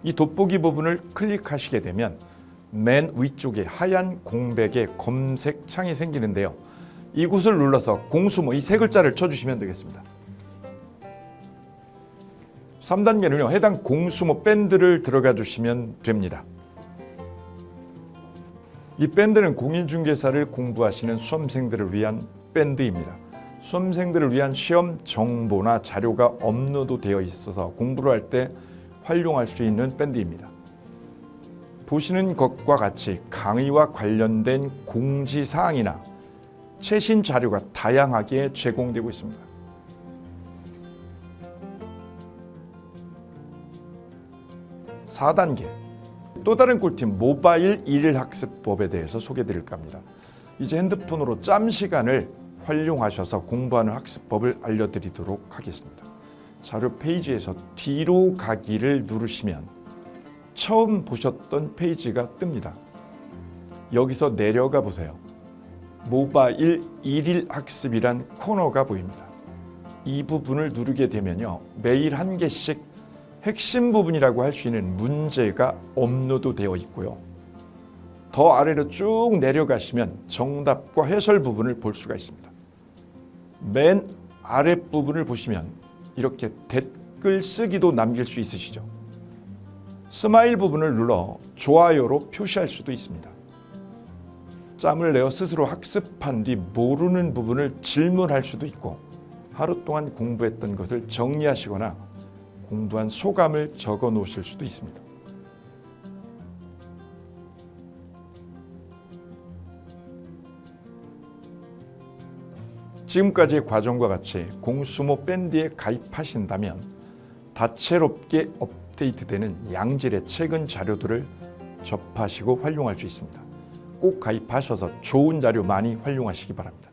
이 돋보기 부분을 클릭하시게 되면 맨 위쪽에 하얀 공백의 검색창이 생기는데요. 이곳을 눌러서 공수모 이 세 글자를 쳐주시면 되겠습니다. 3단계는요. 해당 공수모 밴드를 들어가 주시면 됩니다. 이 밴드는 공인중개사를 공부하시는 수험생들을 위한 밴드입니다. 수험생들을 위한 시험 정보나 자료가 업로드되어 있어서 공부를 할 때 활용할 수 있는 밴드입니다. 보시는 것과 같이 강의와 관련된 공지사항이나 최신 자료가 다양하게 제공되고 있습니다. 4단계, 또 다른 꿀팁 모바일 일일학습법에 대해서 소개드릴까 합니다. 이제 핸드폰으로 짬 시간을 활용하셔서 공부하는 학습법을 알려드리도록 하겠습니다. 자료 페이지에서 뒤로 가기를 누르시면 처음 보셨던 페이지가 뜹니다. 여기서 내려가 보세요. 모바일 일일 학습이란 코너가 보입니다. 이 부분을 누르게 되면요, 매일 한 개씩 핵심 부분이라고 할 수 있는 문제가 업로드되어 있고요. 더 아래로 쭉 내려가시면 정답과 해설 부분을 볼 수가 있습니다. 맨 아랫부분을 보시면 이렇게 댓글 쓰기도 남길 수 있으시죠. 스마일 부분을 눌러 좋아요로 표시할 수도 있습니다. 짬을 내어 스스로 학습한 뒤 모르는 부분을 질문할 수도 있고, 하루 동안 공부했던 것을 정리하시거나 공부한 소감을 적어 놓으실 수도 있습니다. 지금까지의 과정과 같이 공수모 밴드에 가입하신다면 다채롭게 업데이트되는 양질의 최근 자료들을 접하시고 활용할 수 있습니다. 꼭 가입하셔서 좋은 자료 많이 활용하시기 바랍니다.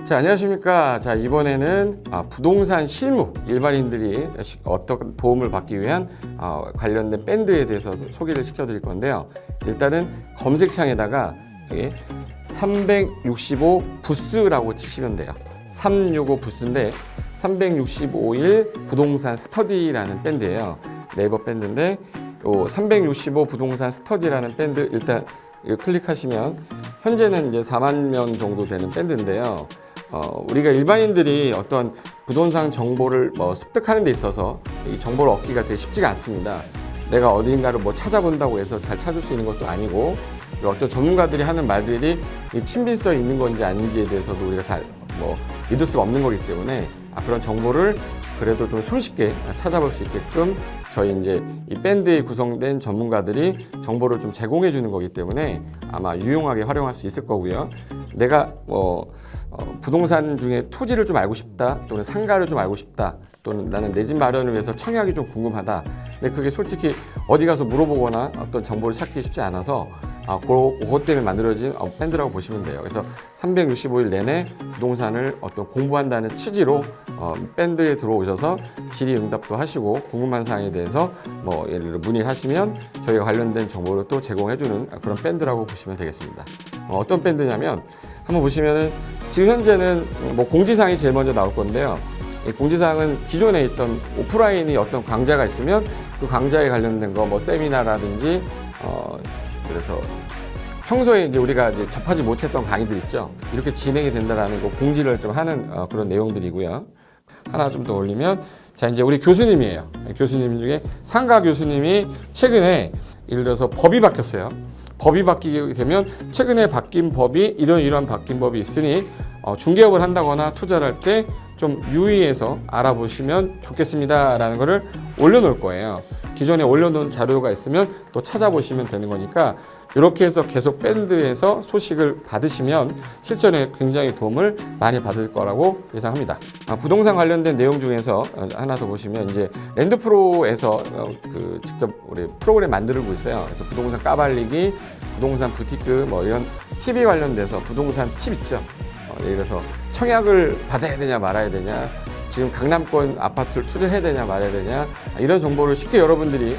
자, 안녕하십니까. 자, 이번에는 부동산 실무, 일반인들이 어떤 도움을 받기 위한 관련된 밴드에 대해서 소개를 시켜드릴 건데요. 일단은 검색창에다가 365 부스라고 치시면 돼요. 365 부스인데 365일 부동산 스터디라는 밴드예요. 네이버 밴드인데 365 부동산 스터디라는 밴드 일단 클릭하시면 현재는 이제 4만 명 정도 되는 밴드인데요. 우리가 일반인들이 어떤 부동산 정보를 습득하는 데 있어서 이 정보를 얻기가 되게 쉽지가 않습니다. 내가 어딘가를 찾아본다고 해서 잘 찾을 수 있는 것도 아니고, 어떤 전문가들이 하는 말들이 친밀성이 있는 건지 아닌지에 대해서도 우리가 잘 믿을 수가 없는 거기 때문에 그런 정보를 그래도 좀 손쉽게 찾아볼 수 있게끔 저희 이제 이 밴드에 구성된 전문가들이 정보를 좀 제공해 주는 거기 때문에 아마 유용하게 활용할 수 있을 거고요. 내가 부동산 중에 토지를 좀 알고 싶다, 또는 상가를 좀 알고 싶다, 또는 나는 내 집 마련을 위해서 청약이 좀 궁금하다. 근데 그게 솔직히 어디 가서 물어보거나 어떤 정보를 찾기 쉽지 않아서 그것 때문에 만들어진 밴드라고 보시면 돼요. 그래서 365일 내내 부동산을 어떤 공부한다는 취지로 밴드에 들어오셔서 질의응답도 하시고 궁금한 사항에 대해서 예를 들어 문의하시면 저희가 관련된 정보를 또 제공해주는 그런 밴드라고 보시면 되겠습니다. 어떤 밴드냐면 한번 보시면은 지금 현재는 공지사항이 제일 먼저 나올 건데요. 이 공지사항은 기존에 있던 오프라인이 어떤 강좌가 있으면 그 강좌에 관련된 거 세미나라든지 그래서 평소에 이제 우리가 이제 접하지 못했던 강의들 있죠. 이렇게 진행이 된다라는 거 공지를 좀 하는 그런 내용들이고요. 하나 좀 더 올리면 자, 이제 우리 교수님이에요. 교수님 중에 상가 교수님이 최근에 예를 들어서 법이 바뀌었어요. 법이 바뀌게 되면 최근에 바뀐 법이 이러한 바뀐 법이 있으니 중개업을 한다거나 투자를 할 때 좀 유의해서 알아보시면 좋겠습니다라는 거를 올려놓을 거예요. 기존에 올려놓은 자료가 있으면 또 찾아보시면 되는 거니까 이렇게 해서 계속 밴드에서 소식을 받으시면 실전에 굉장히 도움을 많이 받을 거라고 예상합니다. 부동산 관련된 내용 중에서 하나 더 보시면 이제 랜드프로에서 직접 우리 프로그램 만들고 있어요. 그래서 부동산 까발리기, 부동산 부티크 이런 TV 관련돼서 부동산 팁 있죠. 예를 들어서 청약을 받아야 되냐 말아야 되냐, 지금 강남권 아파트를 투자해야 되냐 말아야 되냐, 이런 정보를 쉽게 여러분들이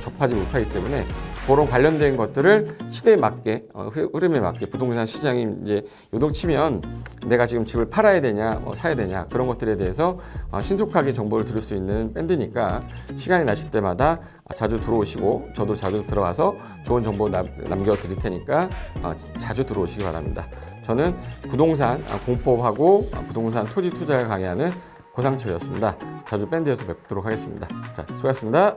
접하지 못하기 때문에 그런 관련된 것들을 시대에 맞게 흐름에 맞게 부동산 시장이 이제 요동치면 내가 지금 집을 팔아야 되냐 사야 되냐 그런 것들에 대해서 신속하게 정보를 들을 수 있는 밴드니까 시간이 나실 때마다 자주 들어오시고 저도 자주 들어와서 좋은 정보 남겨드릴 테니까 자주 들어오시기 바랍니다. 저는 부동산 공법하고 부동산 토지 투자를 강의하는 고상철이었습니다. 자주 밴드에서 뵙도록 하겠습니다. 자, 수고하셨습니다.